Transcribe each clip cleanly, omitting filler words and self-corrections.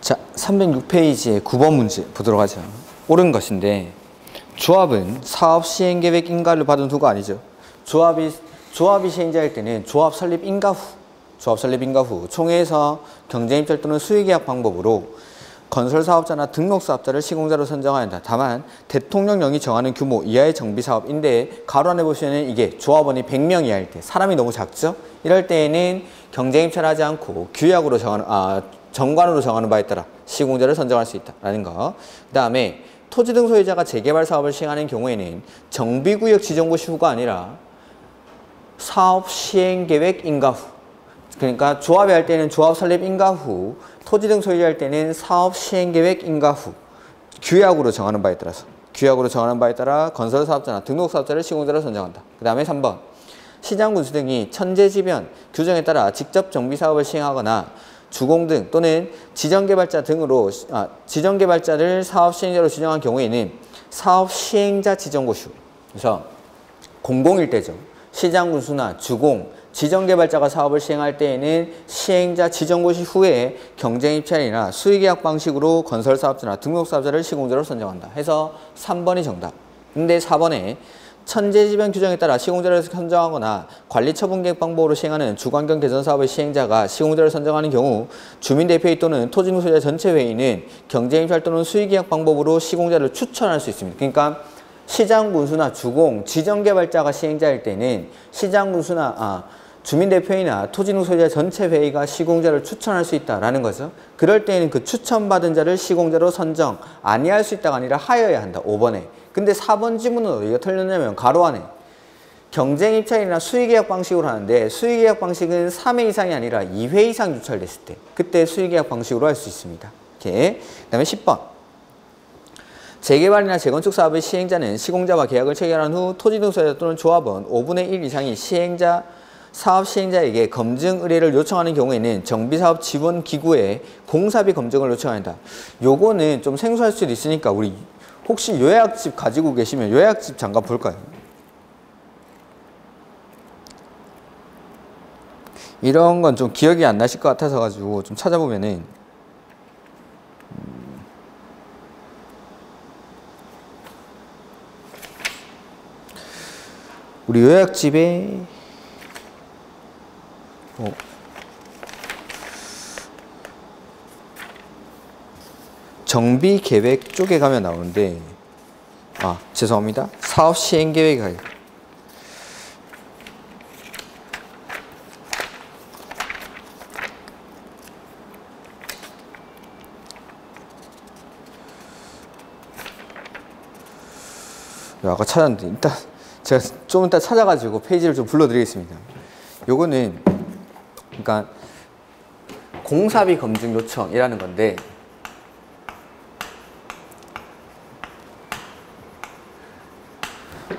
자, 306페이지의 9번 문제 보도록 하죠. 옳은 것인데 조합은 사업 시행 계획 인가를 받은 후가 아니죠. 조합이 시행자일 때는 조합 설립 인가 후 총회에서 경쟁입찰 또는 수의계약 방법으로 건설사업자나 등록사업자를 시공자로 선정해야 한다. 다만 대통령령이 정하는 규모 이하의 정비사업인데 가로 안에 보시면 이게 조합원이 100명 이하일 때 사람이 너무 작죠? 이럴 때에는 경쟁입찰하지 않고 규약으로 정관으로 정하는 바에 따라 시공자를 선정할 수 있다라는 거. 그 다음에 토지 등 소유자가 재개발 사업을 시행하는 경우에는 정비구역 지정고시 후가 아니라 사업 시행 계획 인가 후. 그러니까 조합이 할 때는 조합 설립 인가 후, 토지 등 소유자 할 때는 사업 시행 계획 인가 후. 규약으로 정하는 바에 따라 건설사업자나 등록사업자를 시공자로 선정한다. 그 다음에 3번. 시장군수 등이 천재지변 규정에 따라 직접 정비사업을 시행하거나 주공 등 또는 지정개발자를 사업 시행자로 지정한 경우에는 사업 시행자 지정고시 후. 그래서 공공일대죠. 시장군수나 주공, 지정개발자가 사업을 시행할 때에는 시행자 지정고시 후에 경쟁입찰이나 수의계약 방식으로 건설사업자나 등록사업자를 시공자로 선정한다. 해서 3번이 정답. 근데 4번에 천재지변 규정에 따라 시공자를 선정하거나 관리처분계획 방법으로 시행하는 주관경 개선 사업의 시행자가 시공자를 선정하는 경우 주민대표회 또는 토지등 소유자 전체회의는 경쟁입찰 또는 수의계약 방법으로 시공자를 추천할 수 있습니다. 그러니까 시장군수나 주공, 지정개발자가 시행자일 때는 주민대표회의나 토지등 소유자 전체회의가 시공자를 추천할 수 있다라는 거죠. 그럴 때는 그 추천받은 자를 시공자로 선정 아니할 수 있다가 아니라 하여야 한다. 5번에. 근데 4번 지문은 어디가 틀렸냐면 가로 안에 경쟁입찰이나 수의계약 방식으로 하는데 수의계약 방식은 3회 이상이 아니라 2회 이상 유찰됐을 때 그때 수의계약 방식으로 할 수 있습니다. 이렇게. 그 다음에 10번. 재개발이나 재건축 사업의 시행자는 시공자와 계약을 체결한 후 토지 등 소유자 또는 조합원 5분의 1 이상이 사업 시행자에게 검증 의뢰를 요청하는 경우에는 정비사업 지원기구에 공사비 검증을 요청한다. 요거는 좀 생소할 수도 있으니까 우리 혹시 요약집 가지고 계시면 요약집 잠깐 볼까요? 이런 건 좀 기억이 안 나실 것 같아서 가지고 좀 찾아보면은 우리 요약집에 정비계획 쪽에 가면 나오는데 죄송합니다. 사업 시행계획이 가요. 아까 찾았는데 일단 제가 좀 이따 찾아가지고 페이지를 좀 불러드리겠습니다. 요거는 그러니까 공사비 검증 요청이라는 건데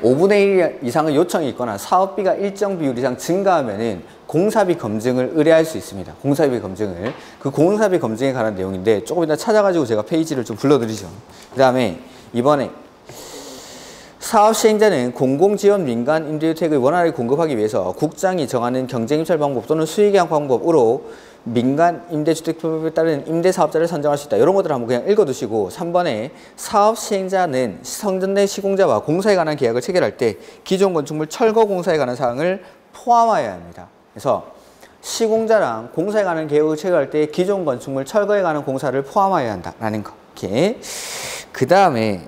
(5분의 1) 이상의 요청이 있거나 사업비가 일정 비율 이상 증가하면은 공사비 검증을 의뢰할 수 있습니다. 공사비 검증을. 그 공사비 검증에 관한 내용인데 조금 이따 찾아가지고 제가 페이지를 좀 불러드리죠. 그 다음에 이번에 사업 시행자는 공공지원 민간 임대주택을 원활하게 공급하기 위해서 국장이 정하는 경쟁입찰 방법 또는 수의계약 방법으로 민간 임대주택법에 따른 임대사업자를 선정할 수 있다. 이런 것들을 한번 그냥 읽어두시고 3번에 사업 시행자는 선정된 시공자와 공사에 관한 계약을 체결할 때 기존 건축물 철거 공사에 관한 사항을 포함하여야 합니다. 그래서 시공자랑 공사에 관한 계약을 체결할 때 기존 건축물 철거에 관한 공사를 포함하여야 한다라는 거. 이렇게. 그 다음에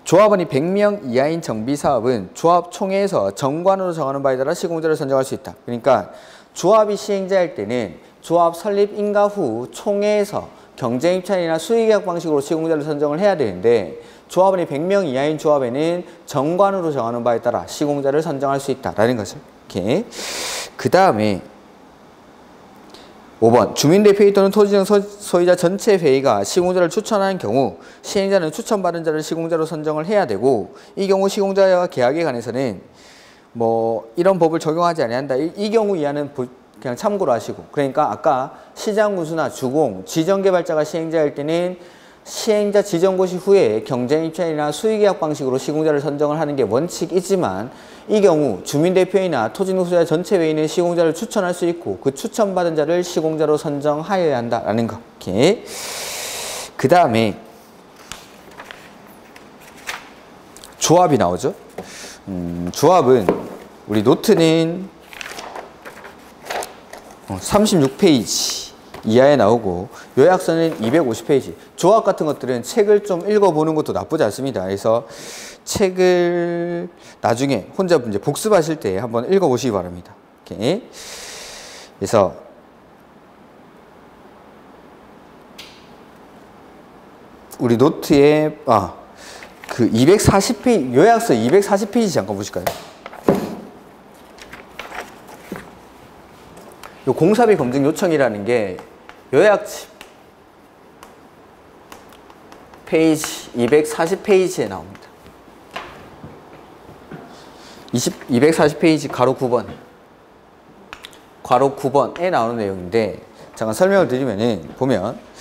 조합원이 100명 이하인 정비사업은 조합 총회에서 정관으로 정하는 바에 따라 시공자를 선정할 수 있다. 그러니까 조합이 시행자일 때는 조합 설립 인가 후 총회에서 경쟁입찰이나 수의계약 방식으로 시공자를 선정을 해야 되는데 조합원이 100명 이하인 조합에는 정관으로 정하는 바에 따라 시공자를 선정할 수 있다라는 거죠. 이렇게. 그 다음에 5번. 주민대표회 또는 토지등 소유자 전체 회의가 시공자를 추천하는 경우 시행자는 추천받은 자를 시공자로 선정을 해야 되고 이 경우 시공자와 계약에 관해서는 이런 법을 적용하지 아니한다. 이 경우 이하는 그냥 참고로 하시고 그러니까 아까 시장군수나 주공, 지정개발자가 시행자일 때는 시행자 지정고시 후에 경쟁입찰이나 수의계약 방식으로 시공자를 선정을 하는 게 원칙이지만 이 경우 주민대표회의나 토지등소유자 전체회의는 시공자를 추천할 수 있고 그 추천받은 자를 시공자로 선정하여야 한다라는 거. 이렇게. 그 다음에 조합이 나오죠. 조합은 우리 노트는 36페이지 이하에 나오고 요약서는 250페이지. 조합 같은 것들은 책을 좀 읽어보는 것도 나쁘지 않습니다. 그래서 책을 나중에 혼자 이제 복습하실 때 한번 읽어보시기 바랍니다. 이렇게. 그래서 우리 노트에 그 240페이지 요약서 240페이지 잠깐 보실까요? 요 공사비 검증 요청이라는 게 요약집 페이지 240페이지에 나옵니다. 240페이지 가로 9번 괄호 9번에 나오는 내용인데 잠깐 설명을 드리면은 보면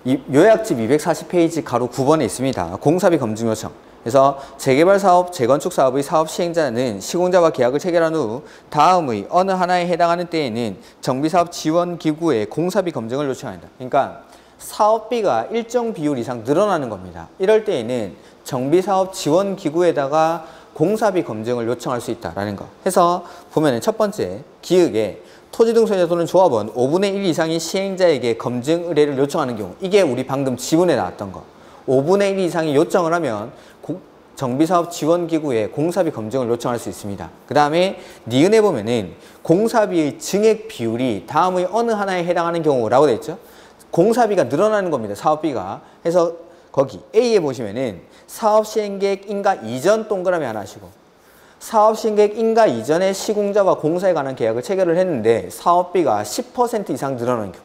이 요약집 240페이지 가로 9번에 있습니다. 공사비 검증 요청. 그래서 재개발 사업, 재건축 사업의 사업 시행자는 시공자와 계약을 체결한 후 다음의 어느 하나에 해당하는 때에는 정비사업 지원기구에 공사비 검증을 요청한다. 그러니까 사업비가 일정 비율 이상 늘어나는 겁니다. 이럴 때에는 정비사업 지원기구에다가 공사비 검증을 요청할 수 있다라는 거. 해서 보면은 첫 번째 기획에 토지 등 소유자 또는 조합원 5분의 1 이상의 시행자에게 검증 의뢰를 요청하는 경우, 이게 우리 방금 지문에 나왔던 거. 5분의 1 이상이 요청을 하면 정비사업 지원기구에 공사비 검증을 요청할 수 있습니다. 그 다음에 니은에 보면은 공사비의 증액 비율이 다음의 어느 하나에 해당하는 경우라고 되어 있죠. 공사비가 늘어나는 겁니다. 사업비가. 해서 거기 A에 보시면은 사업 시행계획 인가 이전 동그라미 하나 하시고, 사업 시행계획 인가 이전에 시공자와 공사에 관한 계약을 체결을 했는데 사업비가 10% 이상 늘어나는 경우.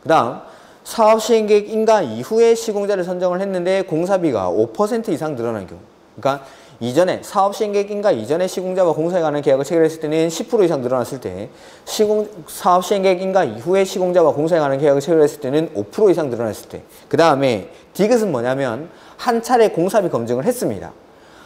그 다음 사업 시행계획 인가 이후에 시공자를 선정을 했는데 공사비가 5% 이상 늘어나는 경우. 그러니까 이전에 사업 시행계획 인가 이전에 시공자와 공사에 관한 계약을 체결했을 때는 10% 이상 늘어났을 때, 사업 시행계획 인가 이후에 시공자와 공사에 관한 계약을 체결했을 때는 5% 이상 늘어났을 때. 그 다음에 디귿은 뭐냐면 한 차례 공사비 검증을 했습니다.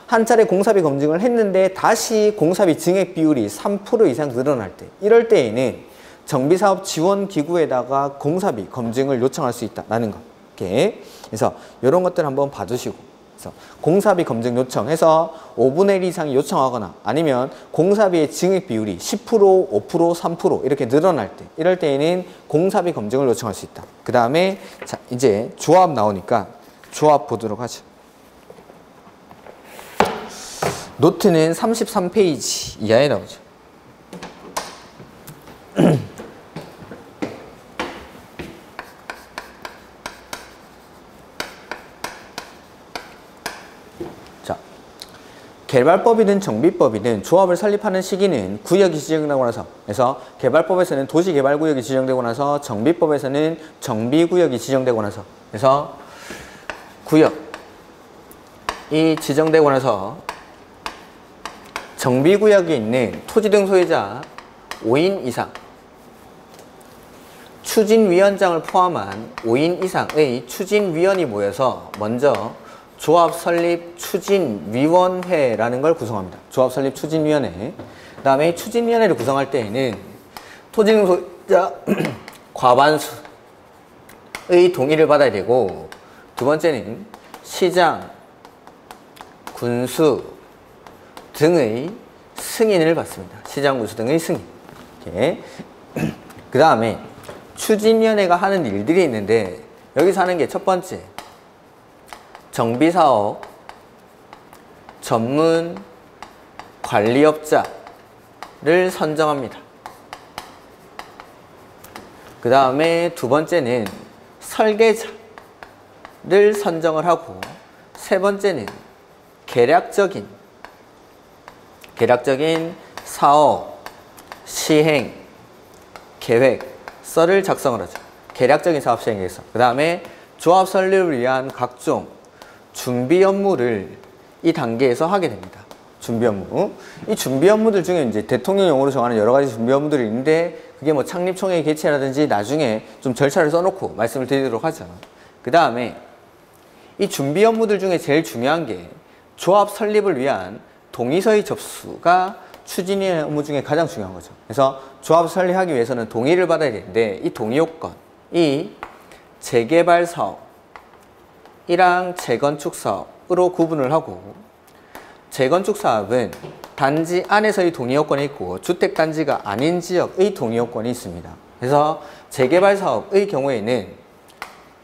한 차례 공사비 검증을 했는데 다시 공사비 증액 비율이 3% 이상 늘어날 때, 이럴 때에는 정비사업 지원기구에다가 공사비 검증을 요청할 수 있다라는 거. 이렇게. 그래서 이런 것들 한번 봐두시고, 그래서 공사비 검증 요청해서 5분의 1 이상이 요청하거나 아니면 공사비의 증액 비율이 10%, 5%, 3% 이렇게 늘어날 때, 이럴 때에는 공사비 검증을 요청할 수 있다. 그 다음에 자 이제 조합 나오니까 조합 보도록 하죠. 노트는 33페이지 이하에 나오죠. 자, 개발법이든 정비법이든 조합을 설립하는 시기는 구역이 지정되고 나서, 그래서 개발법에서는 도시개발구역이 지정되고 나서, 정비법에서는 정비구역이 지정되고 나서, 그래서 구역이 지정되고 나서 정비구역에 있는 토지 등 소유자 5인 이상, 추진위원장을 포함한 5인 이상의 추진위원이 모여서 먼저 조합 설립 추진위원회라는 걸 구성합니다. 조합 설립 추진위원회. 그 다음에 추진위원회를 구성할 때에는 토지 등 소유자 과반수의 동의를 받아야 되고, 두 번째는 시장, 군수 등의 승인을 받습니다. 시장, 군수 등의 승인. 이렇게. 그 다음에 추진위원회가 하는 일들이 있는데, 여기서 하는 게 첫 번째, 정비사업 전문 관리업자를 선정합니다. 그 다음에 두 번째는 설계자를 선정을 하고, 세 번째는 계략적인 사업, 시행, 계획서를 작성을 하죠. 계략적인 사업 시행 계획서. 그 다음에 조합 설립을 위한 각종 준비 업무를 이 단계에서 하게 됩니다. 준비 업무. 이 준비 업무들 중에 이제 대통령령으로 정하는 여러 가지 준비 업무들이 있는데, 그게 뭐 창립총회 개최라든지 나중에 좀 절차를 써놓고 말씀을 드리도록 하죠. 그 다음에 이 준비 업무들 중에 제일 중요한 게 조합 설립을 위한 동의서의 접수가 추진위원회 업무 중에 가장 중요한 거죠. 그래서 조합 설립하기 위해서는 동의를 받아야 되는데, 이 동의 요건, 이 재개발 사업 사업이랑 재건축 사업으로 구분을 하고, 재건축 사업은 단지 안에서의 동의요건이 있고 주택단지가 아닌 지역의 동의요건이 있습니다. 그래서 재개발 사업의 경우에는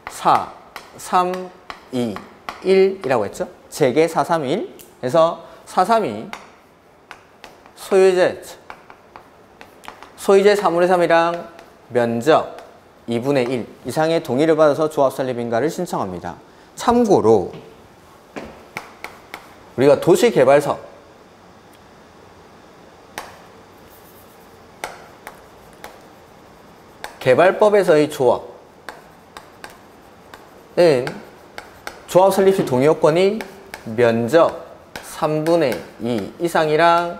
4, 3, 2, 1이라고 했죠. 재개 4, 3, 1. 그래서 4, 3, 2 소유재 3분의 3이랑 면적 2분의 1 이상의 동의를 받아서 조합 설립인가를 신청합니다. 참고로 우리가 도시개발사업 개발법에서의 조합은 조합 설립 시 동의요건이 면적 3분의 2 이상이랑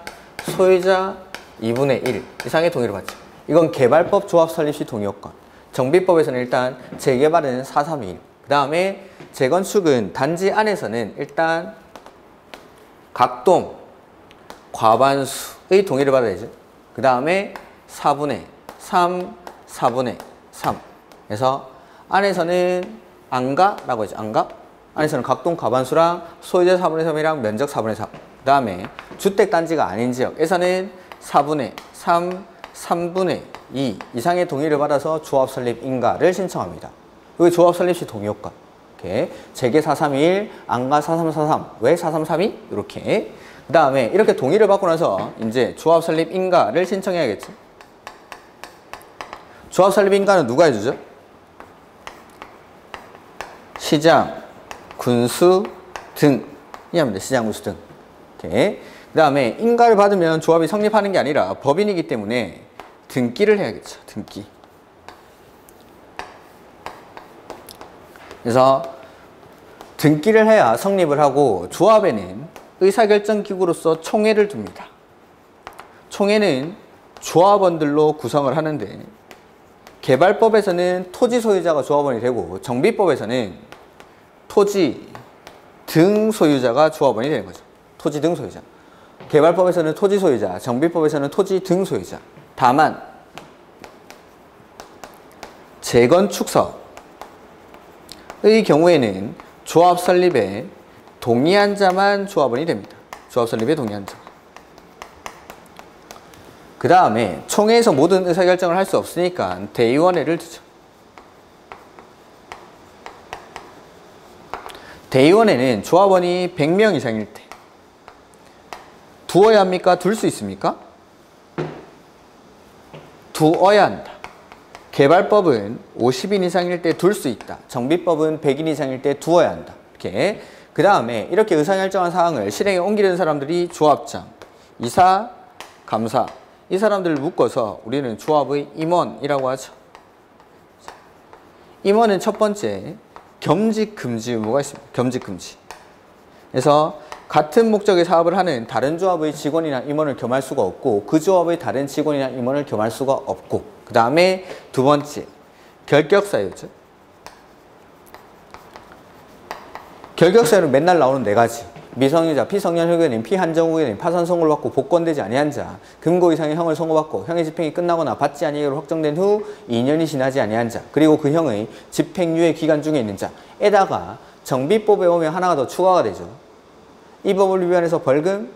소유자 2분의 1 이상의 동의를 받죠. 이건 개발법 조합 설립 시 동의요건. 정비법에서는 일단 재개발은 4, 3, 1. 그 다음에 재건축은 단지 안에서는 일단 각동 과반수의 동의를 받아야죠. 그 다음에 4분의 3, 4분의 3. 그래서 안에서는 안가라고 하죠. 안가. 안에서는 각동 과반수랑 소유자 4분의 3이랑 면적 4분의 3. 그 다음에 주택단지가 아닌 지역에서는 4분의 3, 3분의 2 이상의 동의를 받아서 조합 설립 인가를 신청합니다. 여기 조합 설립 시 동의요건. 이렇게 재개 431, 안가 4343. 왜 4332? 이렇게. 그 다음에 이렇게 동의를 받고 나서 이제 조합 설립 인가를 신청해야겠죠. 조합 설립 인가는 누가 해주죠? 시장, 군수 등이 합니다. 시장, 군수 등. 이렇게. 그 다음에 인가를 받으면 조합이 성립하는 게 아니라 법인이기 때문에 등기를 해야겠죠. 등기. 그래서 등기를 해야 성립을 하고 조합에는 의사결정기구로서 총회를 둡니다. 총회는 조합원들로 구성을 하는데 개발법에서는 토지 소유자가 조합원이 되고 정비법에서는 토지 등 소유자가 조합원이 되는 거죠. 토지 등 소유자. 개발법에서는 토지 소유자, 정비법에서는 토지 등 소유자. 다만 재건축 사업의 경우에는 조합 설립에 동의한 자만 조합원이 됩니다. 조합 설립에 동의한 자. 그 다음에 총회에서 모든 의사결정을 할 수 없으니까 대의원회를 두죠. 대의원회는 조합원이 100명 이상일 때 두어야 합니까? 둘 수 있습니까? 두어야 한다. 개발법은 50인 이상일 때 둘 수 있다. 정비법은 100인 이상일 때 두어야 한다. 이렇게. 그 다음에 이렇게 의사결정한 사항을 실행에 옮기는 사람들이 조합장, 이사, 감사 이 사람들을 묶어서 우리는 조합의 임원이라고 하죠. 임원은 첫 번째 겸직금지 의무가 있습니다. 겸직금지. 그래서 같은 목적의 사업을 하는 다른 조합의 직원이나 임원을 겸할 수가 없고 그 조합의 다른 직원이나 임원을 겸할 수가 없고 그 다음에 두 번째 결격사유죠. 결격사유는 맨날 나오는 네 가지. 미성년자, 피성년 흑연인, 피한정 흑연인, 파산 선고를 받고 복권되지 아니한 자, 금고 이상의 형을 선고받고 형의 집행이 끝나거나 받지 아니하기로 확정된 후 2년이 지나지 아니한 자, 그리고 그 형의 집행유예 기간 중에 있는 자에다가 정비법에 오면 하나가 더 추가가 되죠. 이 법을 위반해서 벌금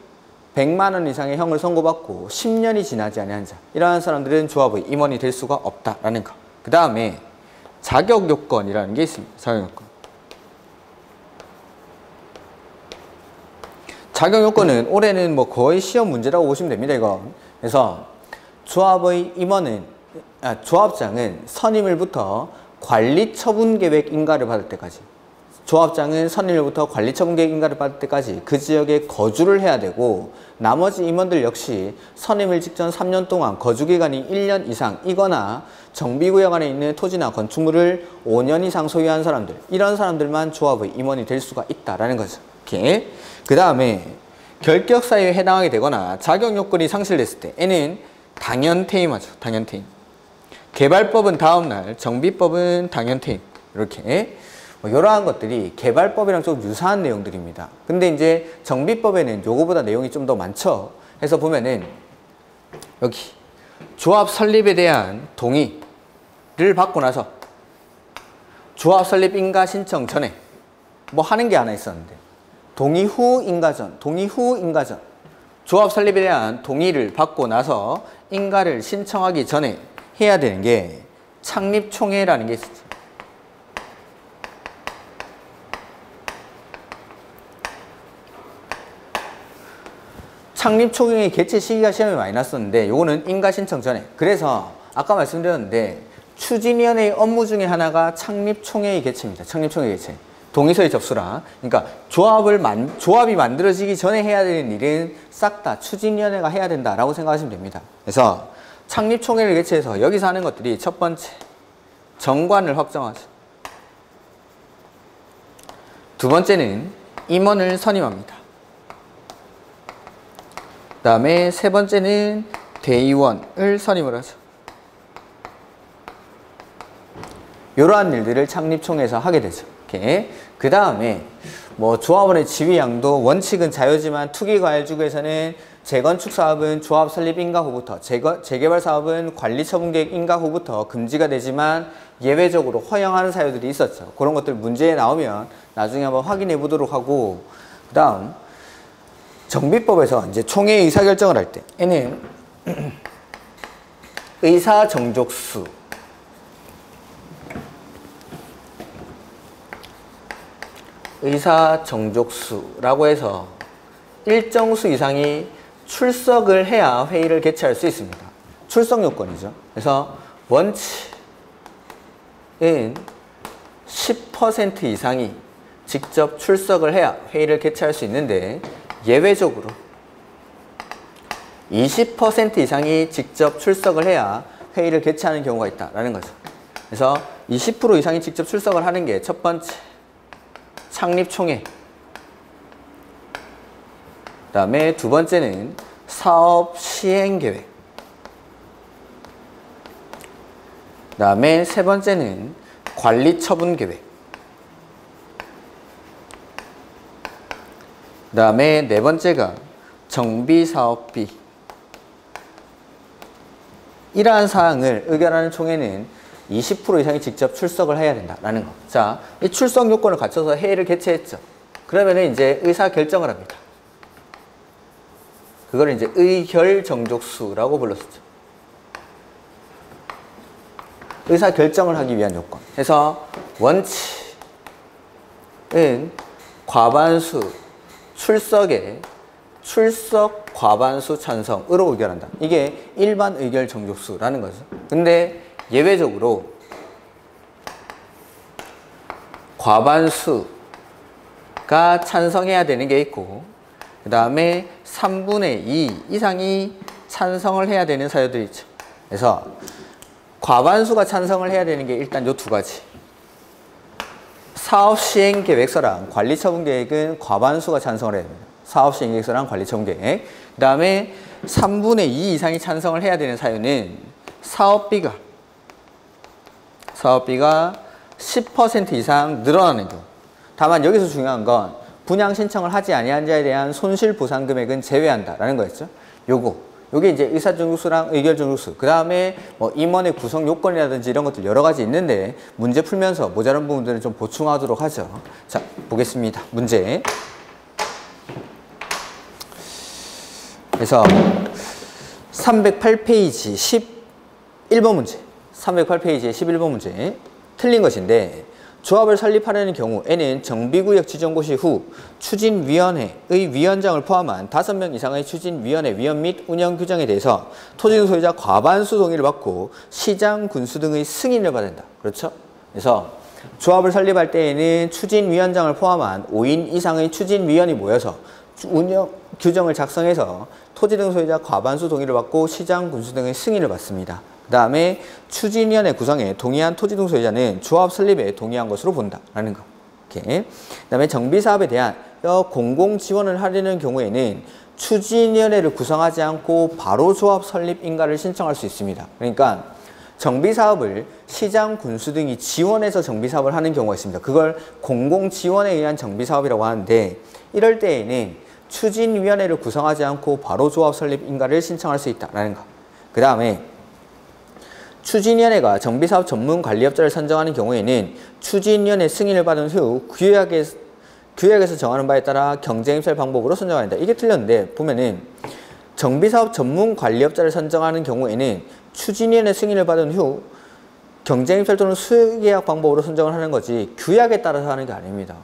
100만 원 이상의 형을 선고받고 10년이 지나지 아니한 자, 이러한 사람들은 조합의 임원이 될 수가 없다라는 거. 그 다음에 자격요건이라는 게 있습니다. 자격요건. 자격요건은 올해는 뭐 거의 시험 문제라고 보시면 됩니다. 이건. 그래서 조합의 임원은 조합장은 선임을부터 관리처분계획 인가를 받을 때까지, 조합장은 선임을부터 관리처분계획 인가를 받을 때까지 그 지역에 거주를 해야 되고, 나머지 임원들 역시 선임을 직전 3년 동안 거주기간이 1년 이상이거나 정비구역 안에 있는 토지나 건축물을 5년 이상 소유한 사람들, 이런 사람들만 조합의 임원이 될 수가 있다라는 거죠. 이렇게. 그 다음에 결격사유에 해당하게 되거나 자격요건이 상실됐을 때 얘는 당연퇴임하죠. 당연퇴임. 개발법은 다음날, 정비법은 당연퇴임. 이렇게 이러한 것들이 개발법이랑 좀 유사한 내용들입니다. 근데 이제 정비법에는 요거보다 내용이 좀 더 많죠. 해서 보면은 여기 조합 설립에 대한 동의를 받고 나서 조합 설립 인가 신청 전에 뭐 하는 게 하나 있었는데 동의 후 인가전, 동의 후 인가전. 조합 설립에 대한 동의를 받고 나서 인가를 신청하기 전에 해야 되는 게 창립총회라는 게 있었죠. 창립총회 개최 시기가 시험에 많이 났었는데 요거는 인가 신청 전에. 그래서 아까 말씀드렸는데 추진위원회의 업무 중에 하나가 창립총회의 개최입니다. 창립총회 개최. 동의서의 접수라. 그러니까 조합이 만들어지기 전에 해야 되는 일은 싹 다 추진위원회가 해야 된다라고 생각하시면 됩니다. 그래서 창립총회를 개최해서 여기서 하는 것들이 첫 번째, 정관을 확정하죠. 두 번째는 임원을 선임합니다. 그 다음에 세 번째는 대의원을 선임을 하죠. 이러한 일들을 창립총회에서 하게 되죠. 이렇게. 그 다음에 뭐 조합원의 지위양도 원칙은 자유지만 투기과열지구에서는 재건축 사업은 조합 설립 인가 후부터, 재개발 사업은 관리처분계획 인가 후부터 금지가 되지만 예외적으로 허용하는 사유들이 있었죠. 그런 것들 문제에 나오면 나중에 한번 확인해 보도록 하고, 그 다음 정비법에서 이제 총회 의사결정을 할 때에는 의사정족수, 의사정족수라고 해서 일정 수 이상이 출석을 해야 회의를 개최할 수 있습니다. 출석 요건이죠. 그래서 원칙은 10% 이상이 직접 출석을 해야 회의를 개최할 수 있는데 예외적으로 20% 이상이 직접 출석을 해야 회의를 개최하는 경우가 있다라는 거죠. 그래서 20% 이상이 직접 출석을 하는 게 첫 번째, 창립총회. 그 다음에 두 번째는 사업 시행계획. 그 다음에 세 번째는 관리처분계획. 그 다음에 네 번째가 정비사업비. 이러한 사항을 의결하는 총회는 20% 이상이 직접 출석을 해야 된다라는 거. 자, 이 출석 요건을 갖춰서 회의를 개최했죠. 그러면은 이제 의사결정을 합니다. 그걸 이제 의결정족수라고 불렀었죠. 의사결정을 하기 위한 요건. 해서 원칙은 과반수 출석에 출석 과반수 찬성으로 의결한다. 이게 일반 의결 정족수라는 거죠. 근데 예외적으로 과반수가 찬성해야 되는 게 있고, 그 다음에 3분의 2 이상이 찬성을 해야 되는 사유들이 있죠. 그래서 과반수가 찬성을 해야 되는 게 일단 요 두 가지. 사업시행계획서랑 관리처분계획은 과반수가 찬성을 해야 됩니다. 사업시행계획서랑 관리처분계획. 그 다음에 3분의 2 이상이 찬성을 해야 되는 사유는 사업비가 10% 이상 늘어나는 경우. 다만 여기서 중요한 건 분양 신청을 하지 아니한 자에 대한 손실보상 금액은 제외한다라는 거였죠. 요게 이제 의사정족수랑 의결정족수. 그 다음에 뭐 임원의 구성 요건이라든지 이런 것들 여러 가지 있는데 문제 풀면서 모자란 부분들은 좀 보충하도록 하죠. 자, 보겠습니다. 문제. 그래서 308페이지 11번 문제. 308페이지의 11번 문제. 틀린 것인데 조합을 설립하려는 경우에는 정비구역 지정 고시 후 추진위원회의 위원장을 포함한 5명 이상의 추진위원회 위원 및 운영 규정에 대해서 토지 소유자 과반수 동의를 받고 시장, 군수 등의 승인을 받아야 된다. 그렇죠? 그래서 조합을 설립할 때에는 추진위원장을 포함한 5인 이상의 추진위원이 모여서 운영 규정을 작성해서 토지 등 소유자 과반수 동의를 받고 시장, 군수 등의 승인을 받습니다. 그 다음에 추진위원회 구성에 동의한 토지 등 소유자는 조합 설립에 동의한 것으로 본다라는 거. 이렇게. 그 다음에 정비사업에 대한 공공 지원을 하려는 경우에는 추진위원회를 구성하지 않고 바로 조합 설립 인가를 신청할 수 있습니다. 그러니까 정비사업을 시장, 군수 등이 지원해서 정비사업을 하는 경우가 있습니다. 그걸 공공 지원에 의한 정비사업이라고 하는데 이럴 때에는 추진위원회를 구성하지 않고 바로 조합 설립 인가를 신청할 수 있다라는 거. 그 다음에 추진위원회가 정비사업 전문관리업자를 선정하는 경우에는 추진위원회 승인을 받은 후 규약에서 정하는 바에 따라 경쟁입찰 방법으로 선정한다. 이게 틀렸는데 보면은 정비사업 전문 관리업자를 선정하는 경우에는 추진위원회 승인을 받은 후 경쟁입찰 또는 수의계약 방법으로 선정을 하는 거지 규약에 따라서 하는 게 아닙니다.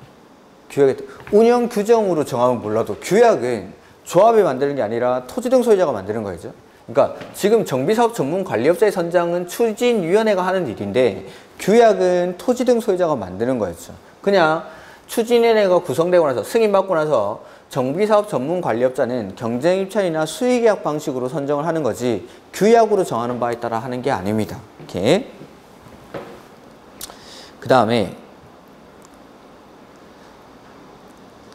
규약에 운영 규정으로 정하면 몰라도 규약은 조합이 만드는 게 아니라 토지 등 소유자가 만드는 거죠. 그러니까 지금 정비사업 전문 관리업자의 선정은 추진위원회가 하는 일인데 규약은 토지 등 소유자가 만드는 거였죠. 그냥 추진위원회가 구성되고 나서 승인받고 나서 정비사업 전문 관리업자는 경쟁입찰이나 수의계약 방식으로 선정을 하는 거지 규약으로 정하는 바에 따라 하는 게 아닙니다. 이렇게. 그 다음에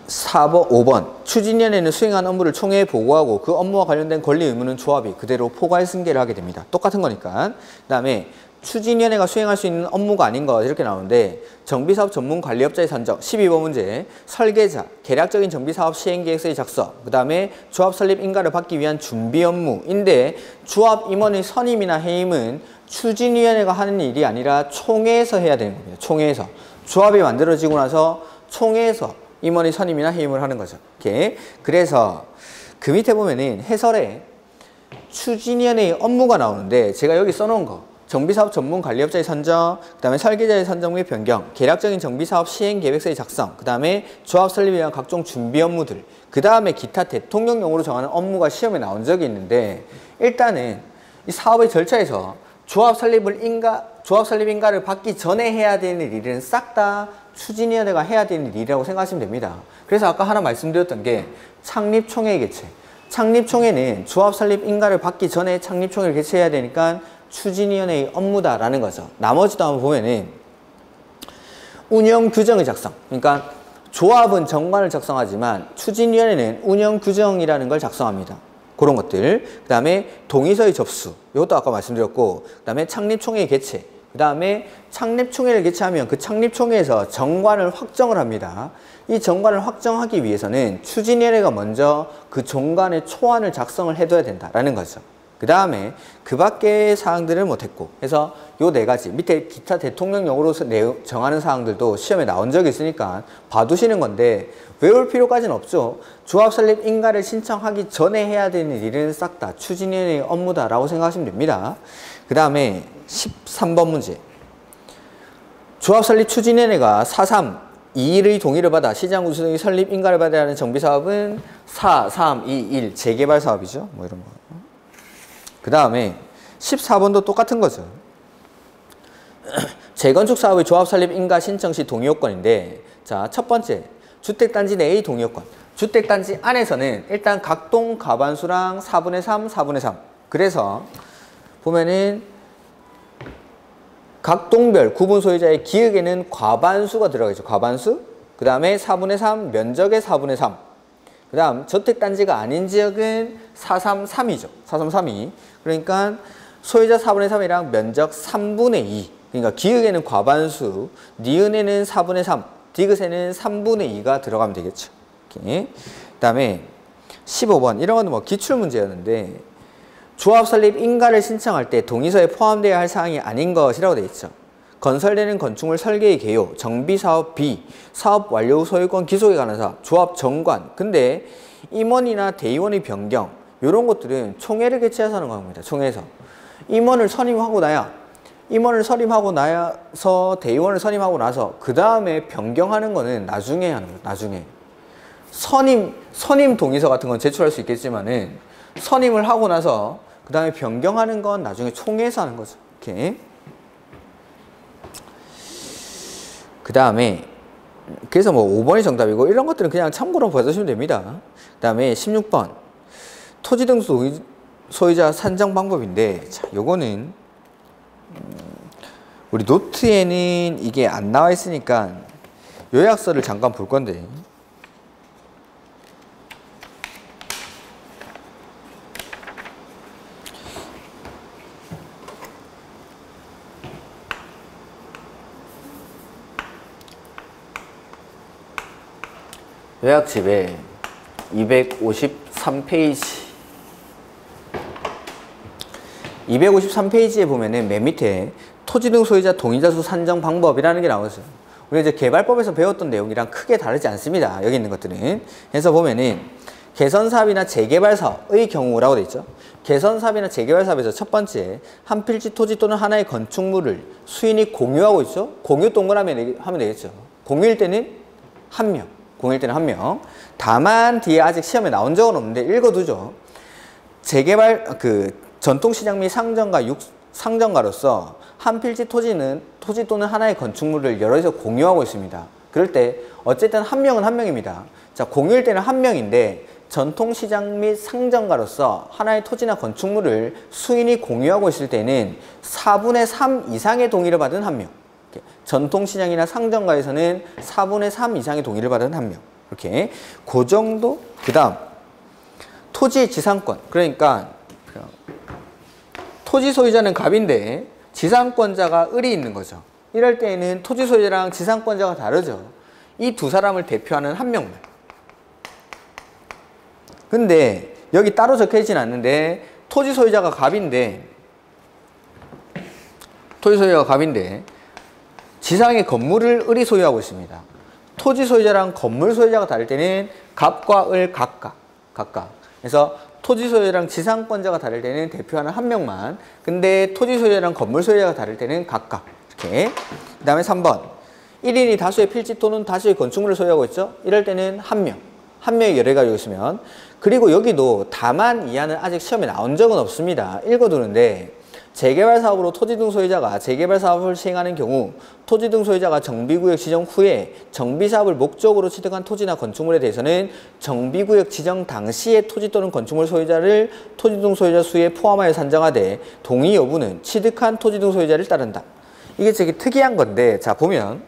5번 추진위원회는 수행한 업무를 총회에 보고하고 그 업무와 관련된 권리 의무는 조합이 그대로 포괄 승계를 하게 됩니다. 똑같은 거니까. 그 다음에 추진위원회가 수행할 수 있는 업무가 아닌 것 이렇게 나오는데 정비사업 전문 관리업자의 선정 12번 문제 설계자, 계략적인 정비사업 시행계획서의 작성 그 다음에 조합 설립 인가를 받기 위한 준비 업무인데 조합 임원의 선임이나 해임은 추진위원회가 하는 일이 아니라 총회에서 해야 되는 겁니다. 총회에서 조합이 만들어지고 나서 총회에서 임원의 선임이나 해임을 하는 거죠. 이렇게. 그래서 그 밑에 보면은 해설에 추진위원회의 업무가 나오는데 제가 여기 써놓은 거 정비사업 전문 관리업자의 선정, 그 다음에 설계자의 선정 및 변경, 계략적인 정비사업 시행계획서의 작성, 그 다음에 조합 설립에 위한 각종 준비 업무들, 그 다음에 기타 대통령령으로 정하는 업무가 시험에 나온 적이 있는데 일단은 이 사업의 절차에서 조합 설립 인가를 받기 전에 해야 되는 일은 싹 다 추진위원회가 해야 되는 일이라고 생각하시면 됩니다. 그래서 아까 하나 말씀드렸던 게 창립총회 개최. 창립총회는 조합 설립 인가를 받기 전에 창립총회를 개최해야 되니까 추진위원회의 업무다라는 거죠. 나머지도 한번 보면은 운영규정의 작성. 그러니까 조합은 정관을 작성하지만 추진위원회는 운영규정이라는 걸 작성합니다. 그런 것들. 그 다음에 동의서의 접수. 이것도 아까 말씀드렸고 그 다음에 창립총회 개최. 그 다음에 창립총회를 개최하면 그 창립총회에서 정관을 확정을 합니다. 이 정관을 확정하기 위해서는 추진위원회가 먼저 그 정관의 초안을 작성을 해둬야 된다라는 거죠. 그 다음에 그 밖의 사항들을 못했고 그래서 요 4가지 밑에 기타 대통령령으로 정하는 사항들도 시험에 나온 적이 있으니까 봐두시는 건데 외울 필요까지는 없죠. 조합 설립 인가를 신청하기 전에 해야 되는 일은 싹 다 추진위원회의 업무다라고 생각하시면 됩니다. 그 다음에 13번 문제 조합 설립 추진위원회가 4.3 2일의 동의를 받아 시장 우수등의 설립 인가를 받아야 하는 정비사업은 4, 3, 2, 1 재개발 사업이죠. 뭐 이런 거. 그 다음에 14번도 똑같은 거죠. 재건축 사업의 조합 설립 인가 신청 시 동의 요건인데 자, 첫 번째 주택단지 내의 동의 요건. 주택단지 안에서는 일단 각동 과반수랑 4분의 3, 4분의 3. 그래서 보면은 각 동별 구분 소유자의 기역에는 과반수가 들어가죠. 과반수. 그 다음에 4분의 3 면적의 4분의 3. 그 다음 저택단지가 아닌 지역은 433이죠. 433이. 그러니까 소유자 4분의 3이랑 면적 3분의 2. 그러니까 기역에는 과반수, 니은에는 4분의 3, 디귿에는 3분의 2가 들어가면 되겠죠. 이렇게. 그 다음에 15번. 이런 건 뭐 기출문제였는데 조합 설립 인가를 신청할 때 동의서에 포함되어야 할 사항이 아닌 것이라고 되어 있죠. 건설되는 건축물 설계의 개요, 정비사업 B, 사업 완료 후 소유권 기속에 관한 사업, 조합 정관. 근데 임원이나 대의원의 변경 이런 것들은 총회를 개최해서 하는 겁니다. 총회에서. 임원을 선임하고 나서 대의원을 선임하고 나서 그 다음에 변경하는 거는 나중에 하는 거예요. 나중에. 선임 동의서 같은 건 제출할 수 있겠지만은 선임을 하고 나서 그 다음에 변경하는 건 나중에 총회에서 하는 거죠. 이렇게. 그 다음에 그래서 뭐 5번이 정답이고 이런 것들은 그냥 참고로 봐주시면 됩니다. 그 다음에 16번 토지 등 소유자 산정 방법인데 자, 요거는 우리 노트에는 이게 안 나와 있으니까 요약서를 잠깐 볼 건데 요약집에 253페이지에 보면은 맨 밑에 토지 등 소유자 동의자 수 산정 방법이라는 게 나오죠. 우리 이제 개발법에서 배웠던 내용이랑 크게 다르지 않습니다. 여기 있는 것들은. 그래서 보면은 개선사업이나 재개발사업의 경우라고 돼 있죠. 개선사업이나 재개발사업에서 첫 번째, 한 필지 토지 또는 하나의 건축물을 수인이 공유하고 있죠. 공유 동그라미 하면 되겠죠. 공유일 때는 한 명. 공유일 때는 한 명. 다만 뒤에 아직 시험에 나온 적은 없는데 읽어두죠. 재개발, 전통시장 및 상정가로서 한 필지 토지 또는 하나의 건축물을 여럿이서 공유하고 있습니다. 그럴 때 어쨌든 한 명은 한 명입니다. 자, 공유일 때는 한 명인데 전통시장 및 상정가로서 하나의 토지나 건축물을 수인이 공유하고 있을 때는 4분의 3 이상의 동의를 받은 한 명. 전통시장이나 상정가에서는 4분의 3 이상의 동의를 받은 한 명. 이렇게. 그 정도? 그 다음. 토지의 지상권. 그러니까 토지 소유자는 갑인데 지상권자가 을이 있는 거죠. 이럴 때에는 토지 소유자랑 지상권자가 다르죠. 이 두 사람을 대표하는 한 명만. 근데 여기 따로 적혀 있진 않는데 토지 소유자가 갑인데 지상의 건물을 을이 소유하고 있습니다. 토지 소유자랑 건물 소유자가 다를 때는 갑과 을 각각. 그래서 토지 소유자랑 지상권자가 다를 때는 대표하는 한 명만. 근데 토지 소유자랑 건물 소유자가 다를 때는 각각. 이렇게. 그 다음에 3번. 1인이 다수의 필지 또는 다수의 건축물을 소유하고 있죠. 이럴 때는 한 명. 한 명이 여러 개 가지고 있으면. 그리고 여기도 다만 이하는 아직 시험에 나온 적은 없습니다. 읽어두는데 재개발 사업으로 토지 등 소유자가 재개발 사업을 시행하는 경우 토지 등 소유자가 정비구역 지정 후에 정비 사업을 목적으로 취득한 토지나 건축물에 대해서는 정비구역 지정 당시의 토지 또는 건축물 소유자를 토지 등 소유자 수에 포함하여 산정하되 동의 여부는 취득한 토지 등 소유자를 따른다. 이게 되게 특이한 건데, 자 보면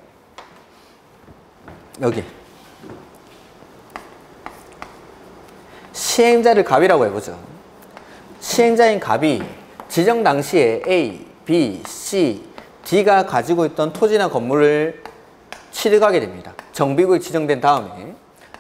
여기 시행자를 갑이라고 해보죠. 시행자인 갑이 지정 당시에 A, B, C, D가 가지고 있던 토지나 건물을 취득하게 됩니다. 정비구역 지정된 다음에.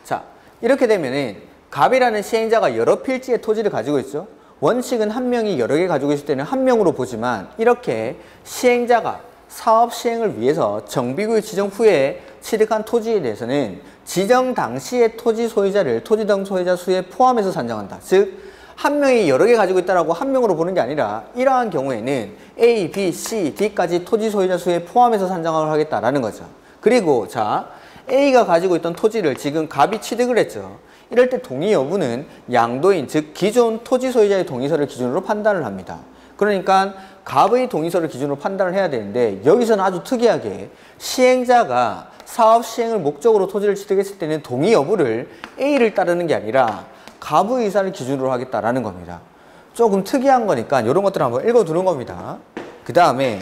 자, 이렇게 되면은 갑이라는 시행자가 여러 필지의 토지를 가지고 있죠. 원칙은 한 명이 여러 개 가지고 있을 때는 한 명으로 보지만 이렇게 시행자가 사업 시행을 위해서 정비구역 지정 후에 취득한 토지에 대해서는 지정 당시의 토지 소유자를 토지 등 소유자 수에 포함해서 산정한다. 즉 한 명이 여러 개 가지고 있다라고 한 명으로 보는 게 아니라 이러한 경우에는 A, B, C, D까지 토지 소유자 수에 포함해서 산정을 하겠다라는 거죠. 그리고 자, A가 가지고 있던 토지를 지금 갑이 취득을 했죠. 이럴 때 동의 여부는 양도인, 즉 기존 토지 소유자의 동의서를 기준으로 판단을 합니다. 그러니까 갑의 동의서를 기준으로 판단을 해야 되는데 여기서는 아주 특이하게 시행자가 사업 시행을 목적으로 토지를 취득했을 때는 동의 여부를 A를 따르는 게 아니라 갑의 의사를 기준으로 하겠다라는 겁니다. 조금 특이한 거니까 이런 것들을 한번 읽어두는 겁니다. 그 다음에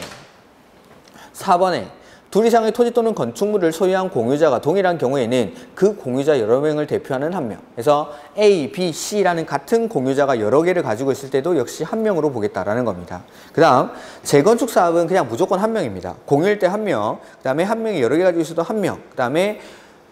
4번에 둘 이상의 토지 또는 건축물을 소유한 공유자가 동일한 경우에는 그 공유자 여러 명을 대표하는 한 명. 그래서 A, B, C라는 같은 공유자가 여러 개를 가지고 있을 때도 역시 한 명으로 보겠다라는 겁니다. 그 다음 재건축 사업은 그냥 무조건 한 명입니다. 공유일 때 한 명, 그 다음에 한 명이 여러 개 가지고 있어도 한 명, 그 다음에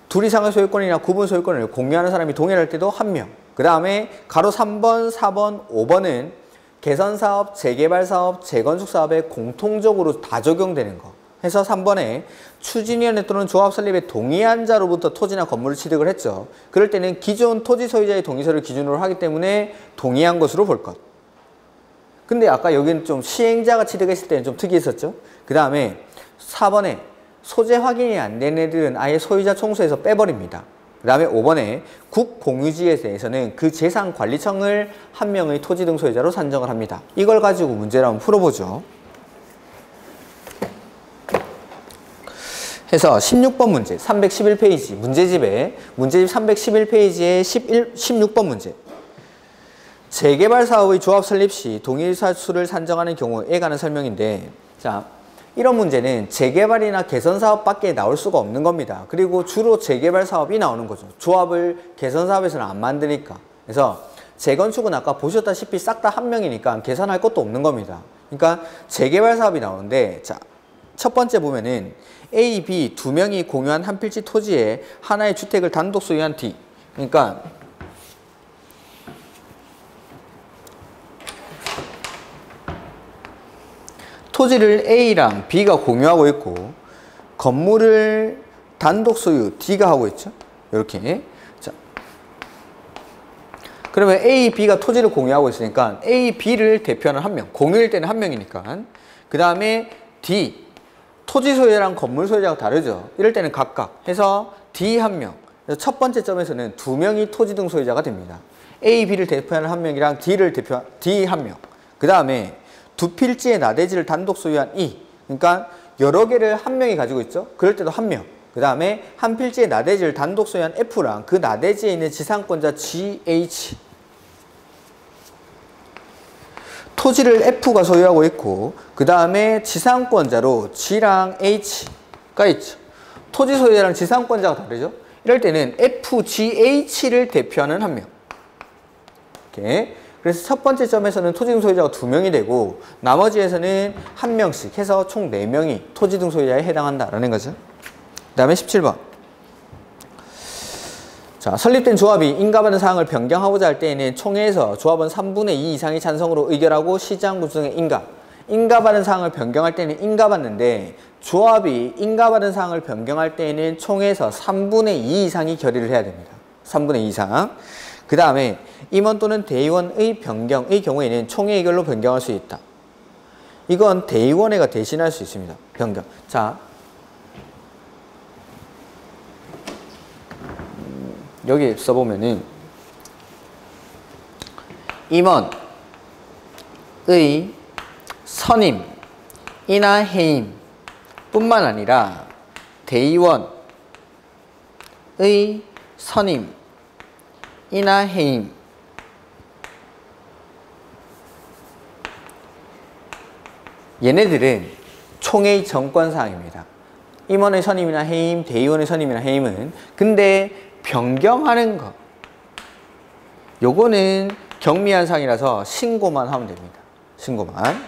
둘 이상의 소유권이나 구분 소유권을 공유하는 사람이 동일할 때도 한 명. 그 다음에 가로 3번, 4번, 5번은 개선사업, 재개발사업, 재건축사업에 공통적으로 다 적용되는 거. 해서 3번에 추진위원회 또는 조합 설립에 동의한 자로부터 토지나 건물을 취득을 했죠. 그럴 때는 기존 토지 소유자의 동의서를 기준으로 하기 때문에 동의한 것으로 볼 것. 근데 아까 여기는 좀 시행자가 취득했을 때는 좀 특이했었죠. 그 다음에 4번에 소재 확인이 안 된 애들은 아예 소유자 총수에서 빼버립니다. 그 다음에 5번에 국공유지에 대해서는 그 재산관리청을 한 명의 토지 등 소유자로 산정을 합니다. 이걸 가지고 문제를 한번 풀어보죠. 해서 16번 문제, 311페이지 문제집에 문제집 311페이지에 16번 문제. 재개발 사업의 조합 설립 시 동일사 수를 산정하는 경우에 관한 설명인데, 자, 이런 문제는 재개발이나 개선 사업밖에 나올 수가 없는 겁니다. 그리고 주로 재개발 사업이 나오는 거죠. 조합을 개선 사업에서는 안 만드니까. 그래서 재건축은 아까 보셨다시피 싹 다 한 명이니까 계산할 것도 없는 겁니다. 그러니까 재개발 사업이 나오는데, 자, 첫 번째 보면은 A, B 두 명이 공유한 한 필지 토지에 하나의 주택을 단독 소유한 D. 그러니까 토지를 A랑 B가 공유하고 있고 건물을 단독 소유 D가 하고 있죠. 이렇게. 자, 그러면 A, B가 토지를 공유하고 있으니까 A, B를 대표하는 한 명. 공유일 때는 한 명이니까. 그 다음에 D. 토지 소유자랑 건물 소유자가 다르죠. 이럴 때는 각각 해서 D 한 명. 그래서 첫 번째 점에서는 두 명이 토지 등 소유자가 됩니다. A, B를 대표하는 한 명이랑 D 한 명. 그 다음에 두 필지의 나대지를 단독 소유한 E. 그러니까 여러 개를 한 명이 가지고 있죠. 그럴 때도 한 명. 그 다음에 한 필지의 나대지를 단독 소유한 F랑 그 나대지에 있는 지상권자 GH. 토지를 F가 소유하고 있고 그 다음에 지상권자로 G랑 H가 있죠. 토지 소유자랑 지상권자가 다르죠. 이럴 때는 FGH를 대표하는 한 명. 이렇게. 그래서 첫 번째 점에서는 토지 등 소유자가 2명이 되고 나머지에서는 한 명씩 해서 총 4명이 토지 등 소유자에 해당한다라는 거죠. 그 다음에 17번. 자, 설립된 조합이 인가받은 사항을 변경하고자 할 때에는 총회에서 조합은 3분의 2 이상의 찬성으로 의결하고 시장 구성의 인가받은 사항을 변경할 때는 인가받는데 조합이 인가받은 사항을 변경할 때에는 총회에서 3분의 2 이상이 결의를 해야 됩니다. 3분의 2 이상. 그 다음에 임원 또는 대의원의 변경의 경우에는 총회 의결로 변경할 수 있다. 이건 대의원회가 대신할 수 있습니다. 변경. 자, 여기 써보면은 임원의 선임이나 해임 뿐만 아니라 대의원의 선임이나 해임 얘네들은 총회의 정권사항입니다. 임원의 선임이나 해임, 대의원의 선임이나 해임은 근데 변경하는 거 요거는 경미한 사항이라서 신고만 하면 됩니다. 신고만.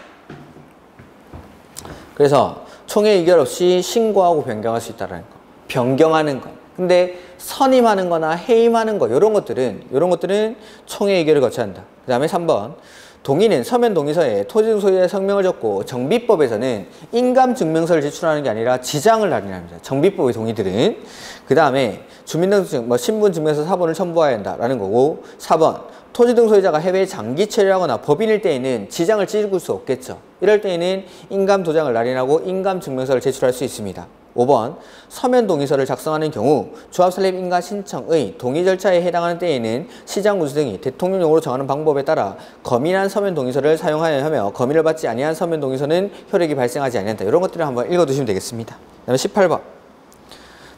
그래서 총회 의결 없이 신고하고 변경할 수 있다는 거. 변경하는 거. 근데 선임하는 거나 해임하는 거 요런 것들은 총회 의결을 거쳐야 한다. 그 다음에 3번. 동의는 서면 동의서에 토지 등 소유자의 성명을 적고 정비법에서는 인감증명서를 제출하는 게 아니라 지장을 할인합니다. 정비법의 동의들은. 그 다음에 주민등록증, 신분증명서 사본을 첨부해야 한다라는 거고 4번. 토지 등 소유자가 해외에 장기 체류하거나 법인일 때에는 지장을 찍을 수 없겠죠. 이럴 때에는 인감도장을 날인하고 인감증명서를 제출할 수 있습니다. 5번. 서면 동의서를 작성하는 경우 조합 설립 인가 신청의 동의 절차에 해당하는 때에는 시장 군수 등이 대통령령으로 정하는 방법에 따라 검인한 서면 동의서를 사용하여야 하며 검인을 받지 아니한 서면 동의서는 효력이 발생하지 아니한다. 이런 것들을 한번 읽어두시면 되겠습니다. 그 다음에 18번.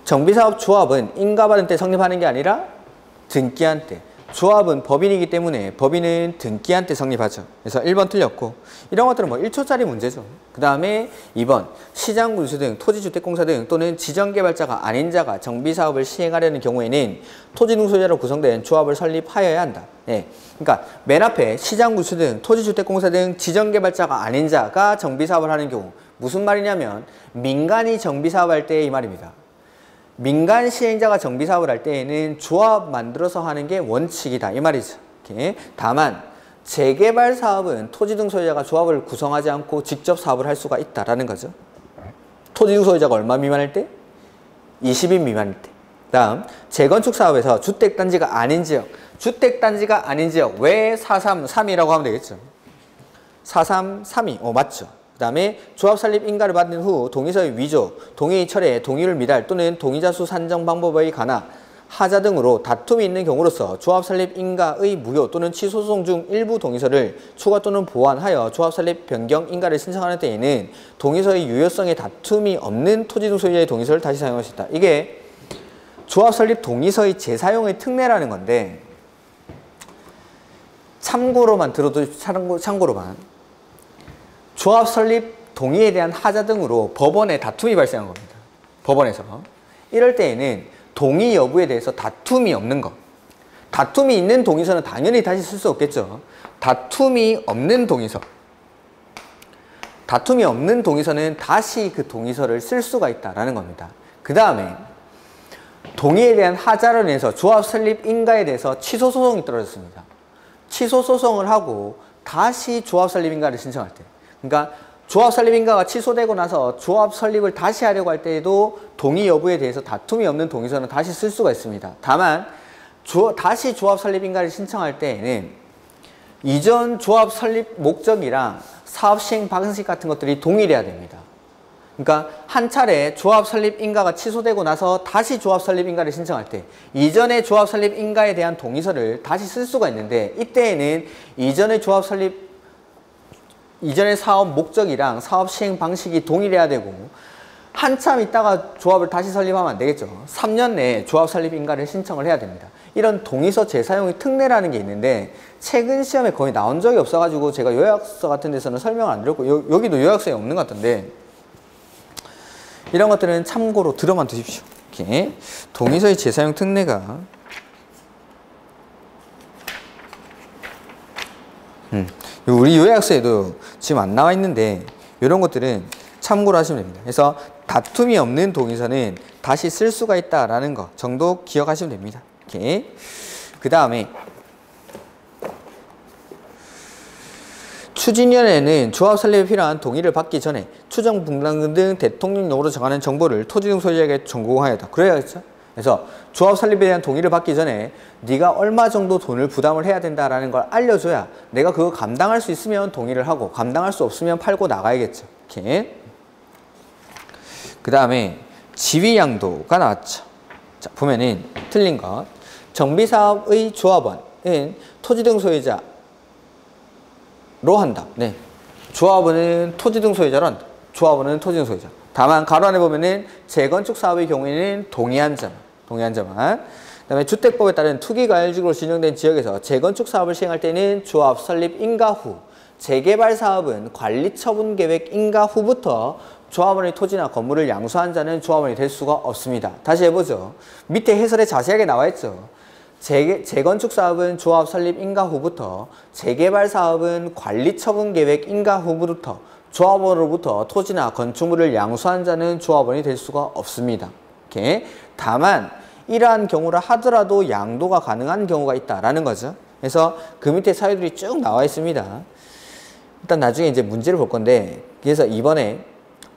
정비사업 조합은 인가받은 때 성립하는 게 아니라 등기한 때. 조합은 법인이기 때문에 법인은 등기한 때 성립하죠. 그래서 1번 틀렸고 이런 것들은 1초짜리 문제죠. 그 다음에 2번 시장군수 등 토지주택공사 등 또는 지정개발자가 아닌 자가 정비사업을 시행하려는 경우에는 토지 등 소유자로 구성된 조합을 설립하여야 한다. 네. 그러니까 맨 앞에 시장군수 등 토지주택공사 등 지정개발자가 아닌 자가 정비사업을 하는 경우 무슨 말이냐면 민간이 정비사업할 때 이 말입니다. 민간 시행자가 정비사업을 할 때에는 조합 만들어서 하는 게 원칙이다. 이 말이죠. 이렇게. 다만 재개발 사업은 토지 등 소유자가 조합을 구성하지 않고 직접 사업을 할 수가 있다라는 거죠. 토지 등 소유자가 얼마 미만일 때? 20인 미만일 때. 다음 재건축 사업에서 주택단지가 아닌 지역. 주택단지가 아닌 지역. 왜 433이라고 하면 되겠죠. 433이. 맞죠. 그 다음에 조합 설립 인가를 받은 후 동의서의 위조, 동의 철회, 동의율 미달 또는 동의자 수 산정 방법의 관하, 하자 등으로 다툼이 있는 경우로서 조합 설립 인가의 무효 또는 취소 소송 중 일부 동의서를 추가 또는 보완하여 조합 설립 변경 인가를 신청하는 때에는 동의서의 유효성에 다툼이 없는 토지 등 소유자의 동의서를 다시 사용할 수 있다. 이게 조합 설립 동의서의 재사용의 특례라는 건데 참고로만 들어도 참고로만 조합 설립 동의에 대한 하자 등으로 법원에 다툼이 발생한 겁니다. 법원에서. 이럴 때에는 동의 여부에 대해서 다툼이 없는 것. 다툼이 있는 동의서는 당연히 다시 쓸 수 없겠죠. 다툼이 없는 동의서. 다툼이 없는 동의서는 다시 그 동의서를 쓸 수가 있다라는 겁니다. 그 다음에 동의에 대한 하자로 인해서 조합 설립 인가에 대해서 취소 소송이 떨어졌습니다. 취소 소송을 하고 다시 조합 설립 인가를 신청할 때. 그러니까 조합 설립 인가가 취소되고 나서 조합 설립을 다시 하려고 할 때에도 동의 여부에 대해서 다툼이 없는 동의서는 다시 쓸 수가 있습니다. 다만 다시 조합 설립 인가를 신청할 때에는 이전 조합 설립 목적이랑 사업 시행 방식 같은 것들이 동일해야 됩니다. 그러니까 한 차례 조합 설립 인가가 취소되고 나서 다시 조합 설립 인가를 신청할 때 이전의 조합 설립 인가에 대한 동의서를 다시 쓸 수가 있는데, 이때에는 이전의 사업 목적이랑 사업 시행 방식이 동일해야 되고, 한참 있다가 조합을 다시 설립하면 안 되겠죠. 3년 내에 조합 설립 인가를 신청을 해야 됩니다. 이런 동의서 재사용의 특례라는 게 있는데 최근 시험에 거의 나온 적이 없어가지고 제가 요약서 같은 데서는 설명을 안 드렸고, 여기도 요약서에 없는 것 같은데, 이런 것들은 참고로 들어만 두십시오. 이렇게 동의서의 재사용 특례가 우리 요약서에도 지금 안 나와 있는데 이런 것들은 참고로 하시면 됩니다. 그래서 다툼이 없는 동의서는 다시 쓸 수가 있다라는 거 정도 기억하시면 됩니다. 이렇게. 그 다음에 추진위원회는 조합 설립에 필요한 동의를 받기 전에 추정 분담금 등 대통령령으로 정하는 정보를 토지 등 소유자에게 전공하여다. 그래야겠죠? 그래서 조합 설립에 대한 동의를 받기 전에 네가 얼마 정도 돈을 부담을 해야 된다라는 걸 알려줘야 내가 그거 감당할 수 있으면 동의를 하고 감당할 수 없으면 팔고 나가야겠죠. 이렇게. 그 다음에 지위양도가 나왔죠. 자, 보면은 틀린 것. 정비사업의 조합원은 토지 등 소유자로 한다. 네. 조합원은 토지 등 소유자로 한다. 조합원은 토지 등 소유자. 다만 가로 안에 보면은 재건축 사업의 경우에는 동의한 자만. 그다음에 주택법에 따른 투기과열지구로 지정된 지역에서 재건축 사업을 시행할 때는 조합 설립 인가 후, 재개발 사업은 관리 처분 계획 인가 후부터 조합원의 토지나 건물을 양수한 자는 조합원이 될 수가 없습니다. 다시 해보죠. 밑에 해설에 자세하게 나와 있죠. 재건축 사업은 조합 설립 인가 후부터, 재개발 사업은 관리 처분 계획 인가 후부터 조합원으로부터 토지나 건축물을 양수한 자는 조합원이 될 수가 없습니다. 이렇게. 다만 이러한 경우라 하더라도 양도가 가능한 경우가 있다라는 거죠. 그래서 그 밑에 사유들이 쭉 나와 있습니다. 일단 나중에 이제 문제를 볼 건데, 그래서 이번에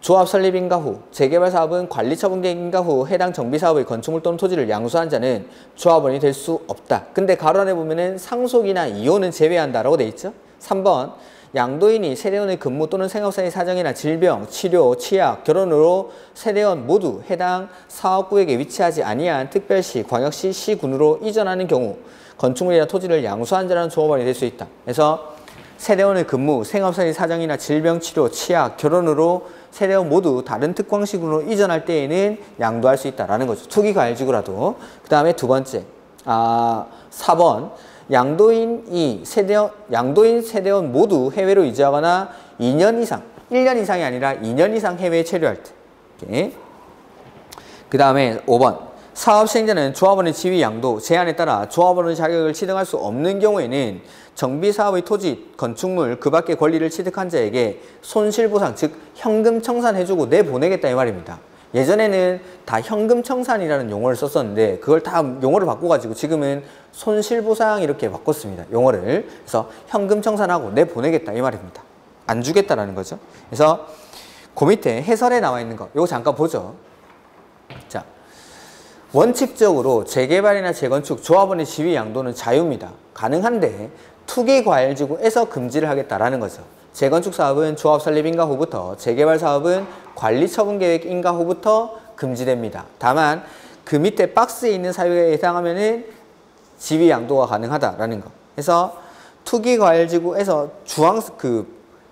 조합 설립 인가 후, 재개발 사업은 관리 처분 계획 인가 후 해당 정비 사업의 건축물 또는 토지를 양수한 자는 조합원이 될 수 없다. 근데 가로 안에 보면은 상속이나 이혼은 제외한다라고 돼 있죠. 3번 양도인이 세대원의 근무 또는 생업상의 사정이나 질병, 치료, 취약, 결혼으로 세대원 모두 해당 사업구역에 위치하지 아니한 특별시, 광역시, 시군으로 이전하는 경우 건축물이나 토지를 양수한 자라는 조합원이 될 수 있다. 그래서 세대원의 근무, 생업상의 사정이나 질병, 치료, 취약, 결혼으로 세대원 모두 다른 특광시군으로 이전할 때에는 양도할 수 있다라는 거죠. 투기과열지구라도. 그 다음에 두 번째, 4번 양도인 세대원 모두 해외로 이주하거나 2년 이상, 1년 이상이 아니라 2년 이상 해외에 체류할 때. 그 다음에 5번 사업 시행자는 조합원의 지위 양도 제한에 따라 조합원의 자격을 취득할 수 없는 경우에는 정비사업의 토지, 건축물, 그 밖의 권리를 취득한 자에게 손실보상, 즉 현금 청산해주고 내보내겠다 이 말입니다. 예전에는 다 현금 청산이라는 용어를 썼었는데 그걸 다 용어를 바꿔가지고 지금은 손실보상 이렇게 바꿨습니다. 용어를. 그래서 현금 청산하고 내보내겠다 이 말입니다. 안 주겠다라는 거죠. 그래서 그 밑에 해설에 나와 있는 거 이거 잠깐 보죠. 자, 원칙적으로 재개발이나 재건축, 조합원의 지위 양도는 자유입니다. 가능한데 투기과열지구에서 금지를 하겠다라는 거죠. 재건축 사업은 조합 설립 인가 후부터, 재개발 사업은 관리 처분 계획 인가 후부터 금지됩니다. 다만 그 밑에 박스에 있는 사유에 해당하면은 지위 양도가 가능하다라는 거. 그래서 투기과열지구에서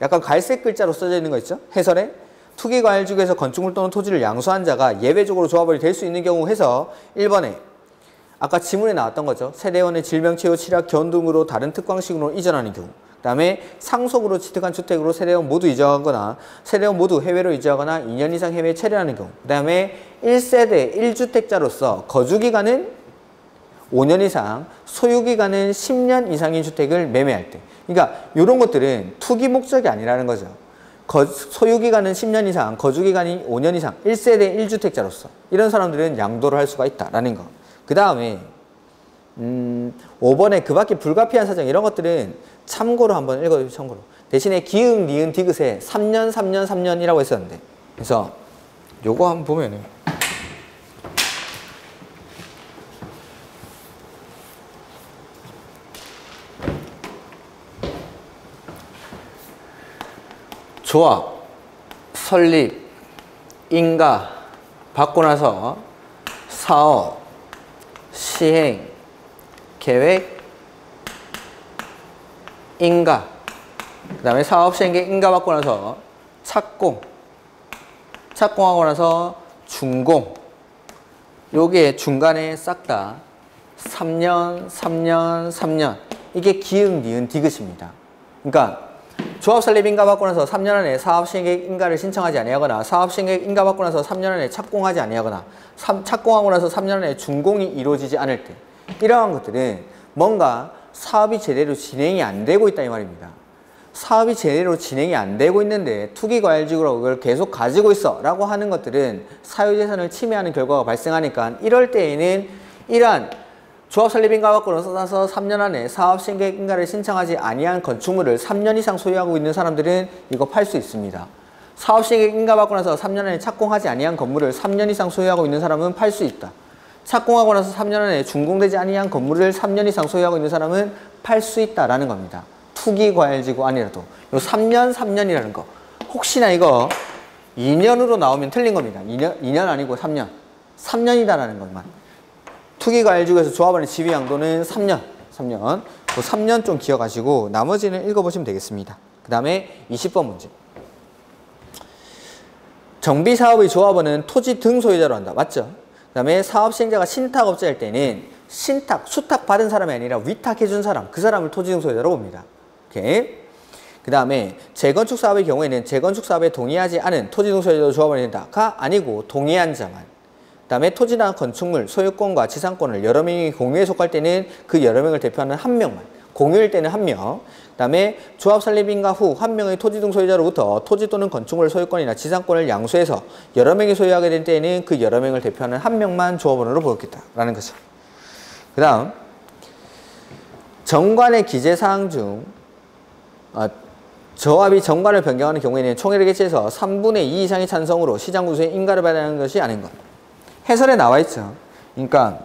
약간 갈색 글자로 써져 있는 거 있죠? 해설에 투기과열지구에서 건축물 또는 토지를 양수한 자가 예외적으로 조합원이 될 수 있는 경우 해서 1번에 아까 지문에 나왔던 거죠. 세대원의 질병, 치료, 치약, 견 등으로 다른 특광시군으로 이전하는 경우. 그 다음에 상속으로 취득한 주택으로 세대원 모두 이주하거나 세대원 모두 해외로 이주하거나 2년 이상 해외에 체류하는 경우. 그 다음에 1세대 1주택자로서 거주기간은 5년 이상, 소유기간은 10년 이상인 주택을 매매할 때. 그러니까 이런 것들은 투기 목적이 아니라는 거죠. 소유기간은 10년 이상, 거주기간이 5년 이상, 1세대 1주택자로서 이런 사람들은 양도를 할 수가 있다라는 거. 그 다음에 5번에 그 밖에 불가피한 사정 이런 것들은 참고로 한번 읽어주세요. 참고로. 대신에 기흥, 니은, 디귿에 3년, 3년, 3년이라고 했었는데. 그래서 요거 한번 보면은 조합, 설립, 인가 받고 나서 사업, 시행, 계획, 인가, 그 다음에 사업, 시행, 계획, 인가 받고 나서 착공, 착공하고 나서 준공, 요게 중간에 싹 다 3년, 3년, 3년, 이게 기흥, 니은, 디귿입니다. 그러니까 조합 설립 인가 받고 나서 3년 안에 사업 시행 계획 인가를 신청하지 아니하거나 사업 시행 계획 인가 받고 나서 3년 안에 착공하지 아니하거나 착공하고 나서 3년 안에 준공이 이루어지지 않을 때, 이러한 것들은 뭔가 사업이 제대로 진행이 안 되고 있다 이 말입니다. 사업이 제대로 진행이 안 되고 있는데 투기과열직으로 그걸 계속 가지고 있어 라고 하는 것들은 사유재산을 침해하는 결과가 발생하니까, 이럴 때에는 이러한 조합 설립 인가 받고 나서 3년 안에 사업 시행 계획 인가를 신청하지 아니한 건축물을 3년 이상 소유하고 있는 사람들은 이거 팔 수 있습니다. 사업 시행 계획 인가 받고 나서 3년 안에 착공하지 아니한 건물을 3년 이상 소유하고 있는 사람은 팔 수 있다. 착공하고 나서 3년 안에 준공되지 아니한 건물을 3년 이상 소유하고 있는 사람은 팔 수 있다라는 겁니다. 투기과열지구 아니라도 요 3년, 3년이라는 거, 혹시나 이거 2년으로 나오면 틀린 겁니다. 2년 아니고 3년. 3년이다라는 것만. 투기과열지구에서 조합원의 지위 양도는 3년. 3년. 그 3년 좀 기억하시고 나머지는 읽어보시면 되겠습니다. 그 다음에 20번 문제. 정비사업의 조합원은 토지 등 소유자로 한다. 맞죠? 그 다음에 사업시행자가 신탁업자일 때는 신탁, 수탁 받은 사람이 아니라 위탁해준 사람, 그 사람을 토지 등 소유자로 봅니다. 오케이. 그 다음에 재건축 사업의 경우에는 재건축 사업에 동의하지 않은 토지 등 소유자로 조합원이 된다가 아니고 동의한 자만. 그 다음에 토지나 건축물, 소유권과 지상권을 여러 명이 공유에 속할 때는 그 여러 명을 대표하는 한 명만. 공유일 때는 한 명. 그 다음에 조합 설립 인가 후 한 명의 토지 등 소유자로부터 토지 또는 건축물 소유권이나 지상권을 양수해서 여러 명이 소유하게 될 때에는 그 여러 명을 대표하는 한 명만 조합원으로 보겠다라는 거죠. 그 다음 정관의 기재사항 중 조합이 정관을 변경하는 경우에는 총회를 개최해서 3분의 2 이상의 찬성으로 시장군수에 인가를 받아야 하는 것이 아닌 것. 해설에 나와 있죠. 그러니까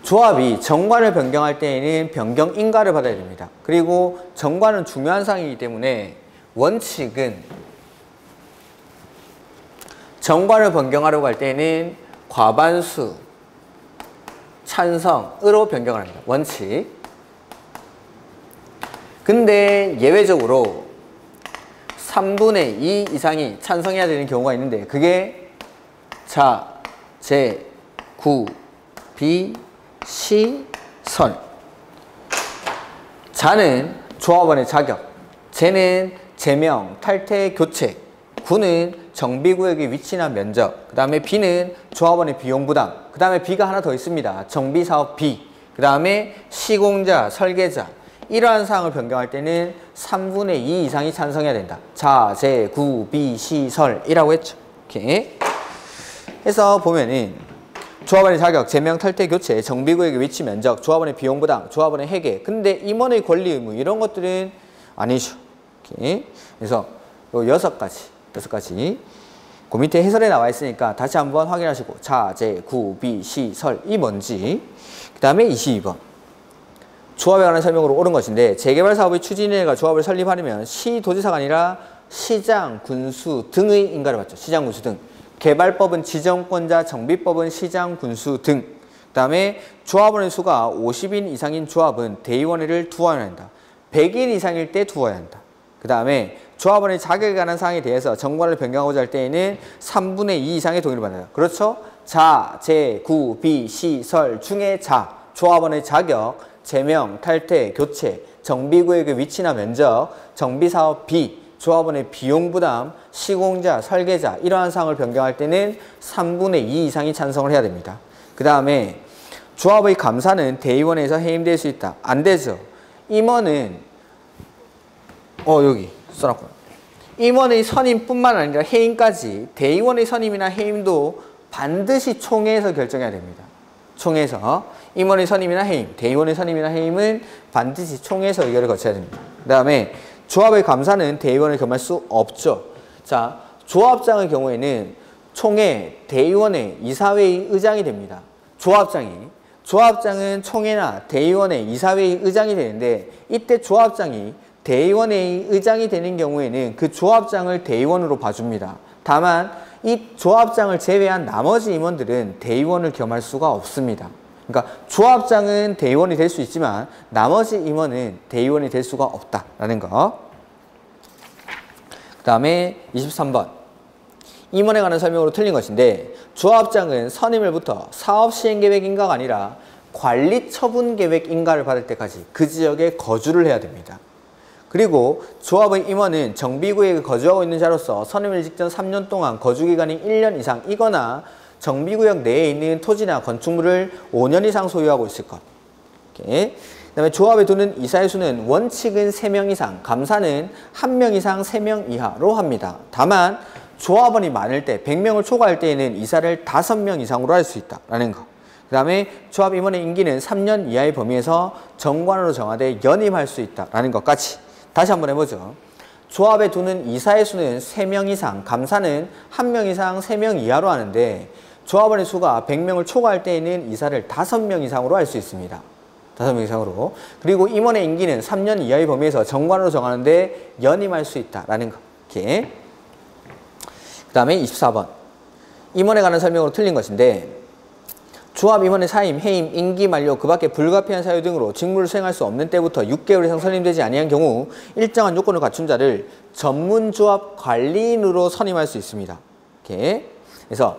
조합이 정관을 변경할 때에는 변경 인가를 받아야 됩니다. 그리고 정관은 중요한 사항이기 때문에 원칙은 정관을 변경하려고 할 때는 과반수 찬성으로 변경을 합니다. 원칙. 근데 예외적으로 3분의 2 이상이 찬성해야 되는 경우가 있는데 그게 자, 재, 구, 비, 시, 설. 자는 조합원의 자격, 재는 제명, 탈퇴, 교체, 구는 정비구역의 위치나 면적, 그 다음에 비는 조합원의 비용 부담, 그 다음에 비가 하나 더 있습니다. 정비사업 비, 그 다음에 시공자, 설계자. 이러한 사항을 변경할 때는 3분의 2 이상이 찬성해야 된다. 자, 재, 구, 비, 시, 설이라고 했죠. 이렇게 해서 보면은 조합원의 자격, 제명, 탈퇴, 교체, 정비구역의 위치, 면적, 조합원의 비용 부담, 조합원의 회계. 근데 임원의 권리 의무 이런 것들은 아니죠. 이렇게. 그래서 요 6가지. 그 밑에 해설에 나와 있으니까 다시 한번 확인하시고 자, 재, 구, 비, 시, 설이 뭔지. 그 다음에 22번. 조합에 관한 설명으로 옳은 것인데 재개발 사업의 추진인회가 조합을 설립하려면 시도지사가 아니라 시장, 군수 등의 인가를 받죠. 시장, 군수 등. 개발법은 지정권자, 정비법은 시장, 군수 등. 그 다음에 조합원의 수가 50인 이상인 조합은 대의원회를 두어야 한다. 100인 이상일 때 두어야 한다. 그 다음에 조합원의 자격에 관한 사항에 대해서 정관을 변경하고자 할 때에는 3분의 2 이상의 동의를 받는다. 그렇죠? 자, 재, 구, 비, 시, 설 중에 자, 조합원의 자격, 제명, 탈퇴, 교체, 정비구역의 위치나 면적, 정비사업 비, 조합원의 비용 부담, 시공자, 설계자 이러한 사항을 변경할 때는 3분의 2 이상이 찬성을 해야 됩니다. 그 다음에 조합의 감사는 대의원회에서 해임될 수 있다. 안 되죠. 임원은 여기 써놨구나. 임원의 선임뿐만 아니라 해임까지 대의원의 선임이나 해임도 반드시 총회에서 결정해야 됩니다. 총회에서 임원의 선임이나 해임, 대의원의 선임이나 해임은 반드시 총회에서 의결을 거쳐야 됩니다. 그 다음에 조합의 감사는 대의원을 겸할 수 없죠. 자, 조합장의 경우에는 총회, 대의원의 이사회의 의장이 됩니다. 조합장은 총회나 대의원의 이사회의 의장이 되는데 이때 조합장이 대의원의 의장이 되는 경우에는 그 조합장을 대의원으로 봐줍니다. 다만 이 조합장을 제외한 나머지 임원들은 대의원을 겸할 수가 없습니다. 그러니까 조합장은 대의원이 될 수 있지만 나머지 임원은 대의원이 될 수가 없다라는 거. 그 다음에 23번. 임원에 관한 설명으로 틀린 것인데 조합장은 선임을부터 사업시행계획인가가 아니라 관리처분계획인가를 받을 때까지 그 지역에 거주를 해야 됩니다. 그리고 조합의 임원은 정비구역에 거주하고 있는 자로서 선임일 직전 3년 동안 거주기간이 1년 이상이거나 정비구역 내에 있는 토지나 건축물을 5년 이상 소유하고 있을 것. 그 다음에 조합에 두는 이사의 수는 원칙은 3명 이상, 감사는 1명 이상 3명 이하로 합니다. 다만 조합원이 많을 때 100명을 초과할 때에는 이사를 5명 이상으로 할 수 있다라는 거. 그 다음에 조합 임원의 임기는 3년 이하의 범위에서 정관으로 정하되 연임할 수 있다라는 것까지. 다시 한번 해보죠. 조합에 두는 이사의 수는 3명 이상, 감사는 1명 이상 3명 이하로 하는데 조합원의 수가 100명을 초과할 때에는 이사를 5명 이상으로 할 수 있습니다. 5명 이상으로. 그리고 임원의 임기는 3년 이하의 범위에서 정관으로 정하는데 연임할 수 있다라는 거. 이렇게. 그 다음에 24번. 임원에 관한 설명으로 틀린 것인데 조합 임원의 사임, 해임, 임기 만료, 그 밖에 불가피한 사유 등으로 직무를 수행할 수 없는 때부터 6개월 이상 선임되지 아니한 경우 일정한 요건을 갖춘 자를 전문조합 관리인으로 선임할 수 있습니다. 이렇게. 그래서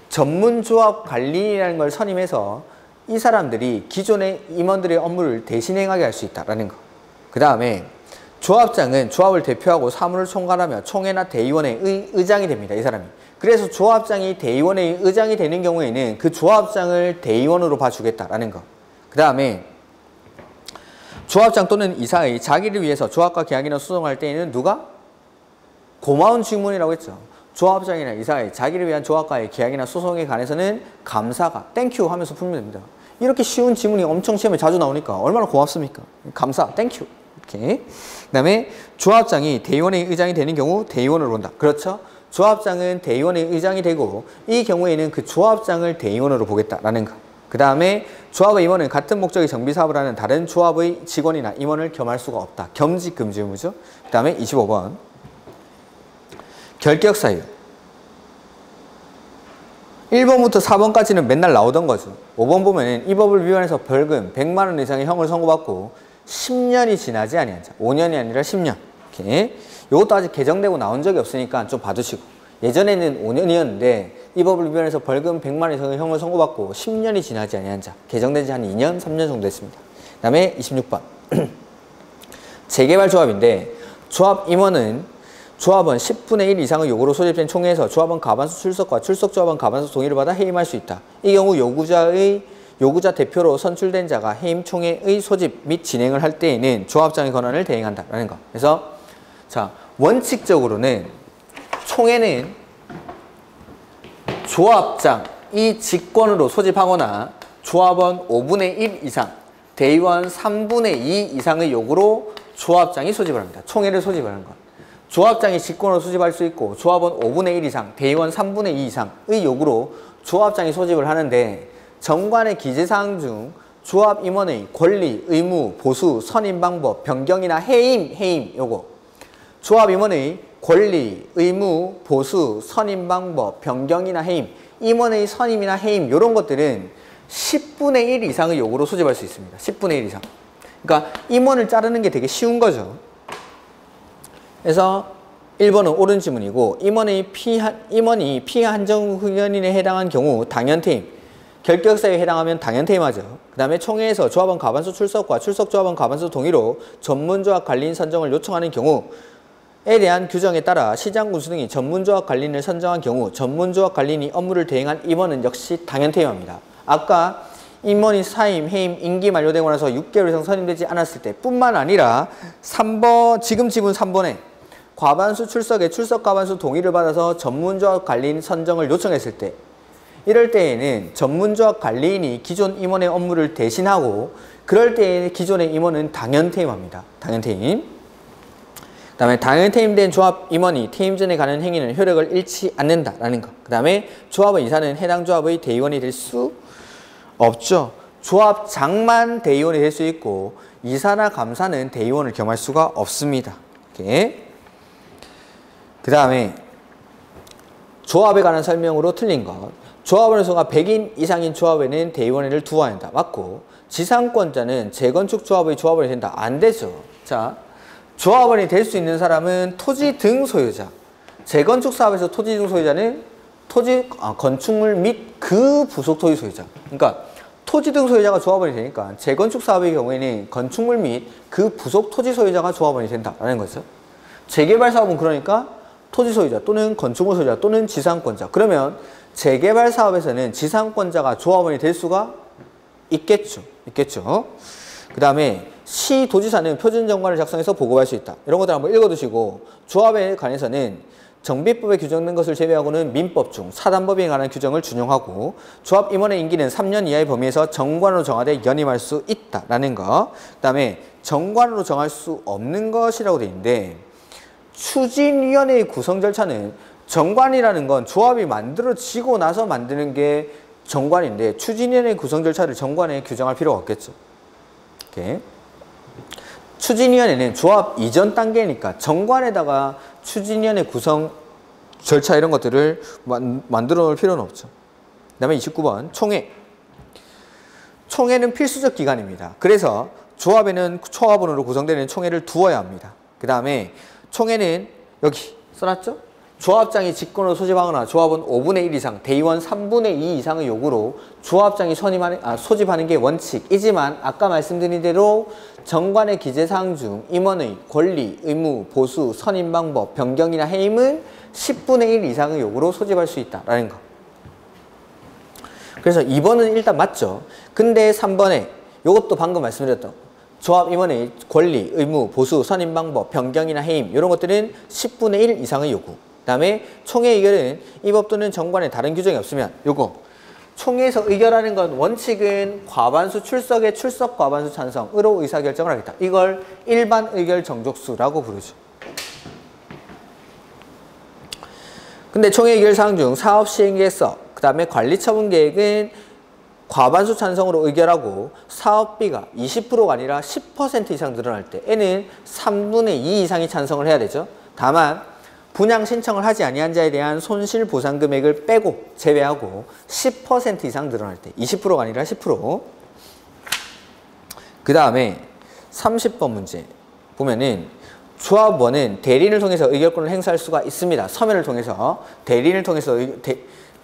전문조합 관리인이라는 걸 선임해서 이 사람들이 기존의 임원들의 업무를 대신 행하게 할 수 있다는 거. 그 다음에 조합장은 조합을 대표하고 사무를 총괄하며 총회나 대의원의 의장이 됩니다. 이 사람이. 그래서 조합장이 대의원의 의장이 되는 경우에는 그 조합장을 대의원으로 봐주겠다라는 거. 그 다음에 조합장 또는 이사의 자기를 위해서 조합과 계약이나 소송할 때에는 누가? 고마운 직문이라고 했죠. 조합장이나 이사의 자기를 위한 조합과의 계약이나 소송에 관해서는 감사가 땡큐 하면서 풀면 됩니다. 이렇게 쉬운 지문이 엄청 시험에 자주 나오니까 얼마나 고맙습니까? 감사, 땡큐. 이렇게. 그 다음에 조합장이 대의원의 의장이 되는 경우 대의원으로 본다. 그렇죠? 조합장은 대의원의 의장이 되고 이 경우에는 그 조합장을 대의원으로 보겠다라는 거. 그 다음에 조합의 임원은 같은 목적의 정비사업을 하는 다른 조합의 직원이나 임원을 겸할 수가 없다. 겸직 금지 의무죠. 그 다음에 25번. 결격사유. 1번부터 4번까지는 맨날 나오던 거죠. 5번 보면 이 법을 위반해서 벌금 100만 원 이상의 형을 선고받고 10년이 지나지 아니한 자. 5년이 아니라 10년. 이렇게. 이것도 아직 개정되고 나온 적이 없으니까 좀 봐두시고. 예전에는 5년이었는데 이 법을 위반해서 벌금 100만 원 이상의 형을 선고받고 10년이 지나지 아니한 자. 개정된 지 한 2년, 3년 정도 됐습니다. 그 다음에 26번. 재개발 조합인데 조합 임원은 조합원 10분의 1 이상의 요구로 소집된 총회에서 조합원 과반수 출석과 출석 조합원 과반수 동의를 받아 해임할 수 있다. 이 경우 요구자 대표로 선출된 자가 해임 총회의 소집 및 진행을 할 때에는 조합장의 권한을 대행한다라는 거. 그래서 자, 원칙적으로는 총회는 조합장이 직권으로 소집하거나 조합원 5분의 1 이상, 대의원 3분의 2 이상의 요구로 조합장이 소집을 합니다. 총회를 소집을 하는 것. 조합장이 직권으로 소집할 수 있고 조합원 5분의 1 이상, 대의원 3분의 2 이상의 요구로 조합장이 소집을 하는데 정관의 기재사항 중 조합 임원의 권리, 의무, 보수, 선임 방법, 변경이나 해임 요거. 조합 임원의 권리, 의무, 보수, 선임 방법, 변경이나 해임, 임원의 선임이나 해임 이런 것들은 10분의 1 이상의 요구로 소집할 수 있습니다. 10분의 1 이상. 그러니까 임원을 자르는 게 되게 쉬운 거죠. 그래서 1번은 옳은 지문이고 임원이 피해 한정 의견인에 해당한 경우 당연퇴임, 결격사유에 해당하면 당연퇴임하죠. 그 다음에 총회에서 조합원 과반수 출석과 출석 조합원 과반수 동의로 전문조합 관리인 선정을 요청하는 경우에 대한 규정에 따라 시장군수 등이 전문조합 관리인을 선정한 경우 전문조합 관리인이 업무를 대행한 임원은 역시 당연퇴임합니다. 아까 임원이 사임, 해임, 임기 만료되고 나서 6개월 이상 선임되지 않았을 때 뿐만 아니라 3번, 지금 지문 3번에 과반수 출석에 출석 과반수 동의를 받아서 전문조합 관리인 선정을 요청했을 때 이럴 때에는 전문조합 관리인이 기존 임원의 업무를 대신하고 그럴 때 기존의 임원은 당연퇴임합니다. 당연퇴임. 그 다음에 당연퇴임된 조합 임원이 퇴임 전에 가는 행위는 효력을 잃지 않는다라는 것. 그 다음에 조합의 이사는 해당 조합의 대의원이 될 수 없죠. 조합장만 대의원이 될 수 있고 이사나 감사는 대의원을 겸할 수가 없습니다. 이렇게. 그 다음에 조합에 관한 설명으로 틀린 것. 조합원의 수가 100인 이상인 조합에는 대의원회를 두어야 한다. 맞고 지상권자는 재건축 조합의 조합원이 된다. 안 되죠. 자, 조합원이 될 수 있는 사람은 토지 등 소유자. 재건축 사업에서 토지 등 소유자는 건축물 및 그 부속 토지 소유자. 그러니까 토지 등 소유자가 조합원이 되니까 재건축 사업의 경우에는 건축물 및 그 부속 토지 소유자가 조합원이 된다라는 거죠. 재개발 사업은 그러니까 토지 소유자 또는 건축물 소유자 또는 지상권자. 그러면 재개발 사업에서는 지상권자가 조합원이 될 수가 있겠죠. 그 다음에 시도지사는 표준정관을 작성해서 보고할 수 있다. 이런 것들 한번 읽어두시고 조합에 관해서는 정비법에 규정된 것을 제외하고는 민법 중 사단법인에 관한 규정을 준용하고 조합 임원의 임기는 3년 이하의 범위에서 정관으로 정하되 연임할 수 있다라는 거. 그 다음에 정관으로 정할 수 없는 것이라고 되어 있는데 추진위원회의 구성 절차는 정관이라는 건 조합이 만들어지고 나서 만드는 게 정관인데 추진위원회 구성 절차를 정관에 규정할 필요가 없겠죠. 이렇게. 추진위원회는 조합 이전 단계니까 정관에다가 추진위원회 구성 절차 이런 것들을 만들어 놓을 필요는 없죠. 그 다음에 29번 총회. 총회는 필수적 기관입니다. 그래서 조합에는 초합원으로 구성되는 총회를 두어야 합니다. 그 다음에 총회는 여기 써놨죠? 조합장이 직권으로 소집하거나 조합원 5분의 1 이상, 대의원 3분의 2 이상의 요구로 조합장이 소집하는 게 원칙이지만 아까 말씀드린 대로 정관의 기재사항 중 임원의 권리, 의무, 보수, 선임 방법, 변경이나 해임은 10분의 1 이상의 요구로 소집할 수 있다라는 거. 그래서 2번은 일단 맞죠. 근데 3번에 이것도 방금 말씀드렸던 조합 임원의 권리, 의무, 보수, 선임 방법, 변경이나 해임 이런 것들은 10분의 1 이상의 요구. 그 다음에 총회 의결은 이 법 또는 정관에 다른 규정이 없으면 요거 총회에서 의결하는 건 원칙은 과반수 출석에 출석 과반수 찬성으로 의사결정을 하겠다. 이걸 일반 의결 정족수라고 부르죠. 근데 총회 의결 사항 중 사업 시행 계획서, 그 다음에 관리 처분 계획은 과반수 찬성으로 의결하고 사업비가 20%가 아니라 10% 이상 늘어날 때 에는 3분의 2 이상이 찬성을 해야 되죠. 다만 분양 신청을 하지 아니한 자에 대한 손실 보상 금액을 빼고 제외하고 10% 이상 늘어날 때 20%가 아니라 10%. 그 다음에 30번 문제 보면은 조합원은 대리인을 통해서 의결권을 행사할 수가 있습니다. 서면을 통해서 대리인을 통해서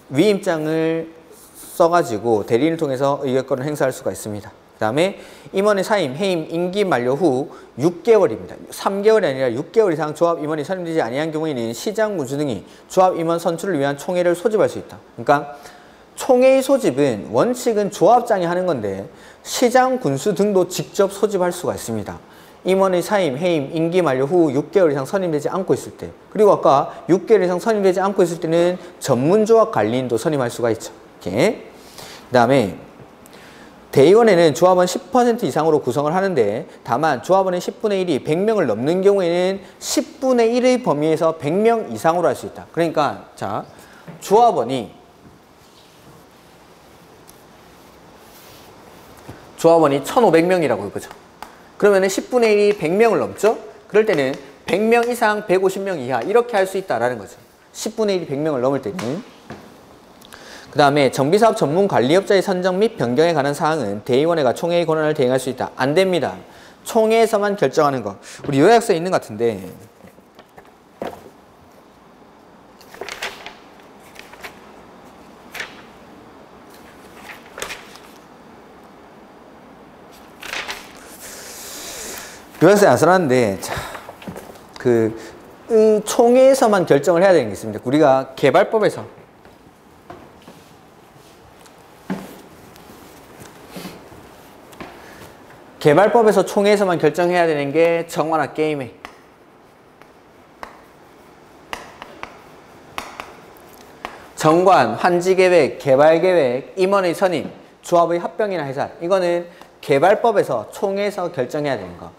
위임장을 써가지고 대리인을 통해서 의결권을 행사할 수가 있습니다. 그 다음에 임원의 사임, 해임, 임기 만료 후 6개월입니다. 3개월이 아니라 6개월 이상 조합 임원이 선임되지 아니한 경우에는 시장 군수 등이 조합 임원 선출을 위한 총회를 소집할 수 있다. 그러니까 총회의 소집은 원칙은 조합장이 하는 건데 시장 군수 등도 직접 소집할 수가 있습니다. 임원의 사임, 해임, 임기 만료 후 6개월 이상 선임되지 않고 있을 때, 그리고 아까 6개월 이상 선임되지 않고 있을 때는 전문조합 관리인도 선임할 수가 있죠. 이렇게. 그 다음에 대의원회는 조합원 10% 이상으로 구성을 하는데 다만 조합원의 10분의 1이 100명을 넘는 경우에는 10분의 1의 범위에서 100명 이상으로 할 수 있다. 그러니까 자 조합원이 1,500명이라고 이거죠. 그러면은 10분의 1이 100명을 넘죠? 그럴 때는 100명 이상 150명 이하 이렇게 할 수 있다라는 거죠. 10분의 1이 100명을 넘을 때는. 그 다음에 정비사업 전문관리업자의 선정 및 변경에 관한 사항은 대의원회가 총회의 권한을 대행할 수 있다. 안 됩니다. 총회에서만 결정하는 거. 우리 요약서에 있는 것 같은데 요약서에 안 써놨는데 이 총회에서만 결정을 해야 되는 게 있습니다. 우리가 개발법에서 총회에서만 결정해야 되는 게 정관화 게임회. 정관, 환지계획, 개발계획, 임원의 선임, 조합의 합병이나 해산. 이거는 개발법에서 총회에서 결정해야 되는 거.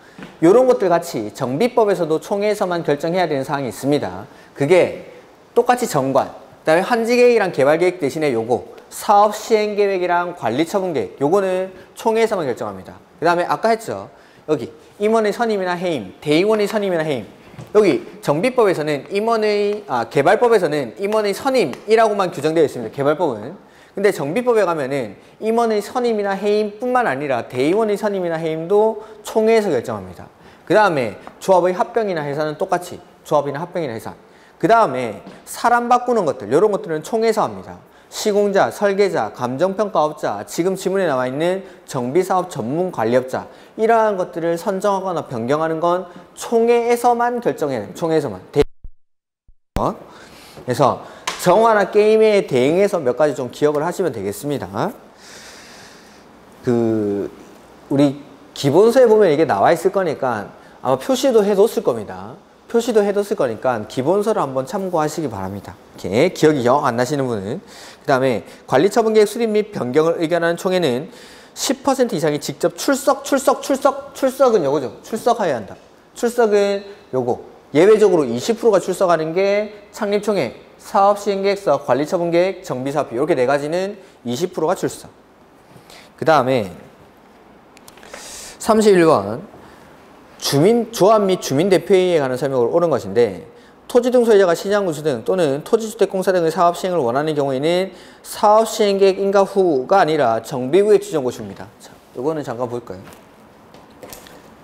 이런 것들 같이 정비법에서도 총회에서만 결정해야 되는 사항이 있습니다. 그게 똑같이 정관, 그다음에 환지계획이랑 개발계획 대신에 요거 사업시행계획이랑 관리처분계획, 요거는 총회에서만 결정합니다. 그 다음에 아까 했죠. 여기 임원의 선임이나 해임, 대의원의 선임이나 해임. 여기 정비법에서는 개발법에서는 임원의 선임이라고만 규정되어 있습니다. 개발법은. 근데 정비법에 가면은 임원의 선임이나 해임뿐만 아니라 대의원의 선임이나 해임도 총회에서 결정합니다. 그 다음에 조합의 합병이나 해산은 똑같이 조합이나 합병이나 해산. 그 다음에 사람 바꾸는 것들, 이런 것들은 총회에서 합니다. 시공자, 설계자, 감정평가업자, 지금 지문에 나와 있는 정비사업 전문관리업자, 이러한 것들을 선정하거나 변경하는 건 총회에서만 결정해야 돼요. 총회에서만. 그래서 정화나 게임에 대응해서 몇 가지 좀 기억을 하시면 되겠습니다. 우리 기본서에 보면 이게 나와 있을 거니까 아마 표시도 해뒀을 겁니다. 표시도 해뒀을 거니까 기본서를 한번 참고하시기 바랍니다. 이렇게 기억이 영 안 나시는 분은. 그 다음에 관리처분계획 수립 및 변경을 의견하는 총회는 10% 이상이 직접 출석은 요거죠. 출석해야 한다. 출석은 요거. 예외적으로 20%가 출석하는 게 창립총회, 사업시행계획서, 관리처분계획, 정비사업비, 이렇게 네 가지는 20%가 출석. 그 다음에 31번 조합 및 주민대표회의에 관한 설명을 옳은 것인데, 토지 등 소유자가 시장군수 등 또는 토지주택공사 등의 사업 시행을 원하는 경우에는 사업 시행계획 인가 후가 아니라 정비구역 지정 고시입니다. 자, 이거는 잠깐 볼까요?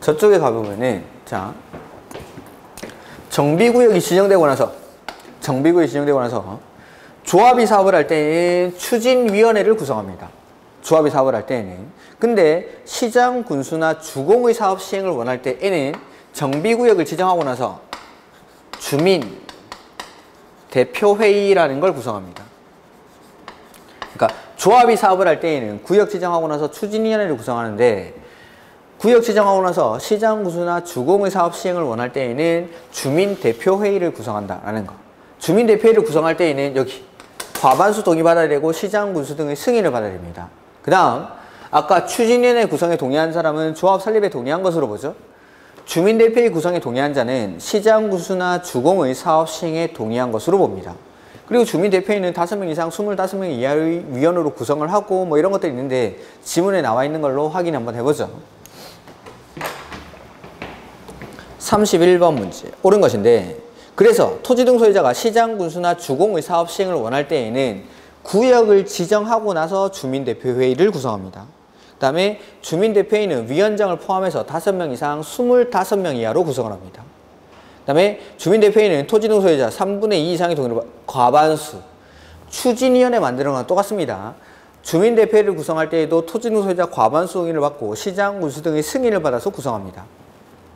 저쪽에 가보면은, 자, 정비구역이 지정되고 나서 조합이 사업을 할 때는 추진위원회를 구성합니다. 조합이 사업을 할 때에는. 근데 시장, 군수나 주공의 사업 시행을 원할 때에는 정비구역을 지정하고 나서 주민 대표회의라는 걸 구성합니다. 그러니까 조합이 사업을 할 때에는 구역 지정하고 나서 추진위원회를 구성하는데, 구역 지정하고 나서 시장, 군수나 주공의 사업 시행을 원할 때에는 주민 대표회의를 구성한다라는 거. 주민 대표회의를 구성할 때에는 여기 과반수 동의받아야 되고 시장, 군수 등의 승인을 받아야 됩니다. 그 다음 아까 추진위원회 구성에 동의한 사람은 조합 설립에 동의한 것으로 보죠. 주민대표회의 구성에 동의한 자는 시장, 군수나 주공의 사업 시행에 동의한 것으로 봅니다. 그리고 주민대표회의는 5명 이상 25명 이하의 위원으로 구성을 하고 뭐 이런 것들이 있는데 지문에 나와 있는 걸로 확인 한번 해보죠. 31번 문제 옳은 것인데, 그래서 토지 등 소유자가 시장, 군수나 주공의 사업 시행을 원할 때에는 구역을 지정하고 나서 주민대표회의를 구성합니다. 그 다음에 주민대표회의는 위원장을 포함해서 5명 이상 25명 이하로 구성을 합니다. 그 다음에 주민대표회의는 토지 등 소유자 3분의 2 이상의 동의를 과반수. 추진위원회 만드는 건 똑같습니다. 주민대표회의를 구성할 때에도 토지 등 소유자 과반수 동의를 받고 시장, 군수 등의 승인을 받아서 구성합니다.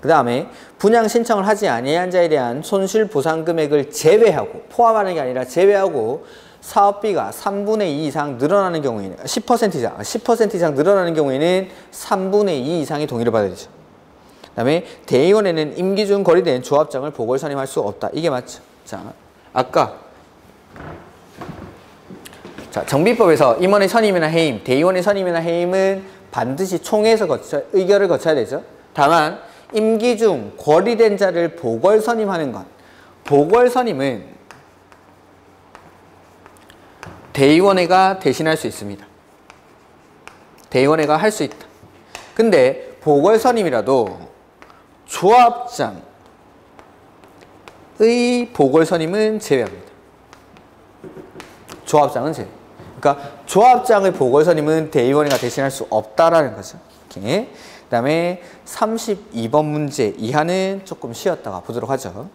그 다음에 분양 신청을 하지 아니한 자에 대한 손실 보상 금액을 제외하고, 포함하는 게 아니라 제외하고 사업비가 3분의 2 이상 늘어나는 경우에는 10% 이상 늘어나는 경우에는 3분의 2 이상의 동의를 받아야 되죠. 그 다음에 대의원에는 임기 중 거리된 조합장을 보궐 선임할 수 없다. 이게 맞죠. 자, 아까 정비법에서 임원의 선임이나 해임, 대의원의 선임이나 해임은 반드시 총회에서 의결을 거쳐야 되죠. 다만 임기 중 거리된 자를 보궐 선임하는 것, 보궐 선임은 대의원회가 대신할 수 있습니다. 대의원회가 할 수 있다. 근데 보궐선임이라도 조합장의 보궐선임은 제외합니다. 조합장은 제외. 그러니까 조합장의 보궐선임은 대의원회가 대신할 수 없다라는 거죠. 이렇게. 그 다음에 32번 문제 이하는 조금 쉬었다가 보도록 하죠.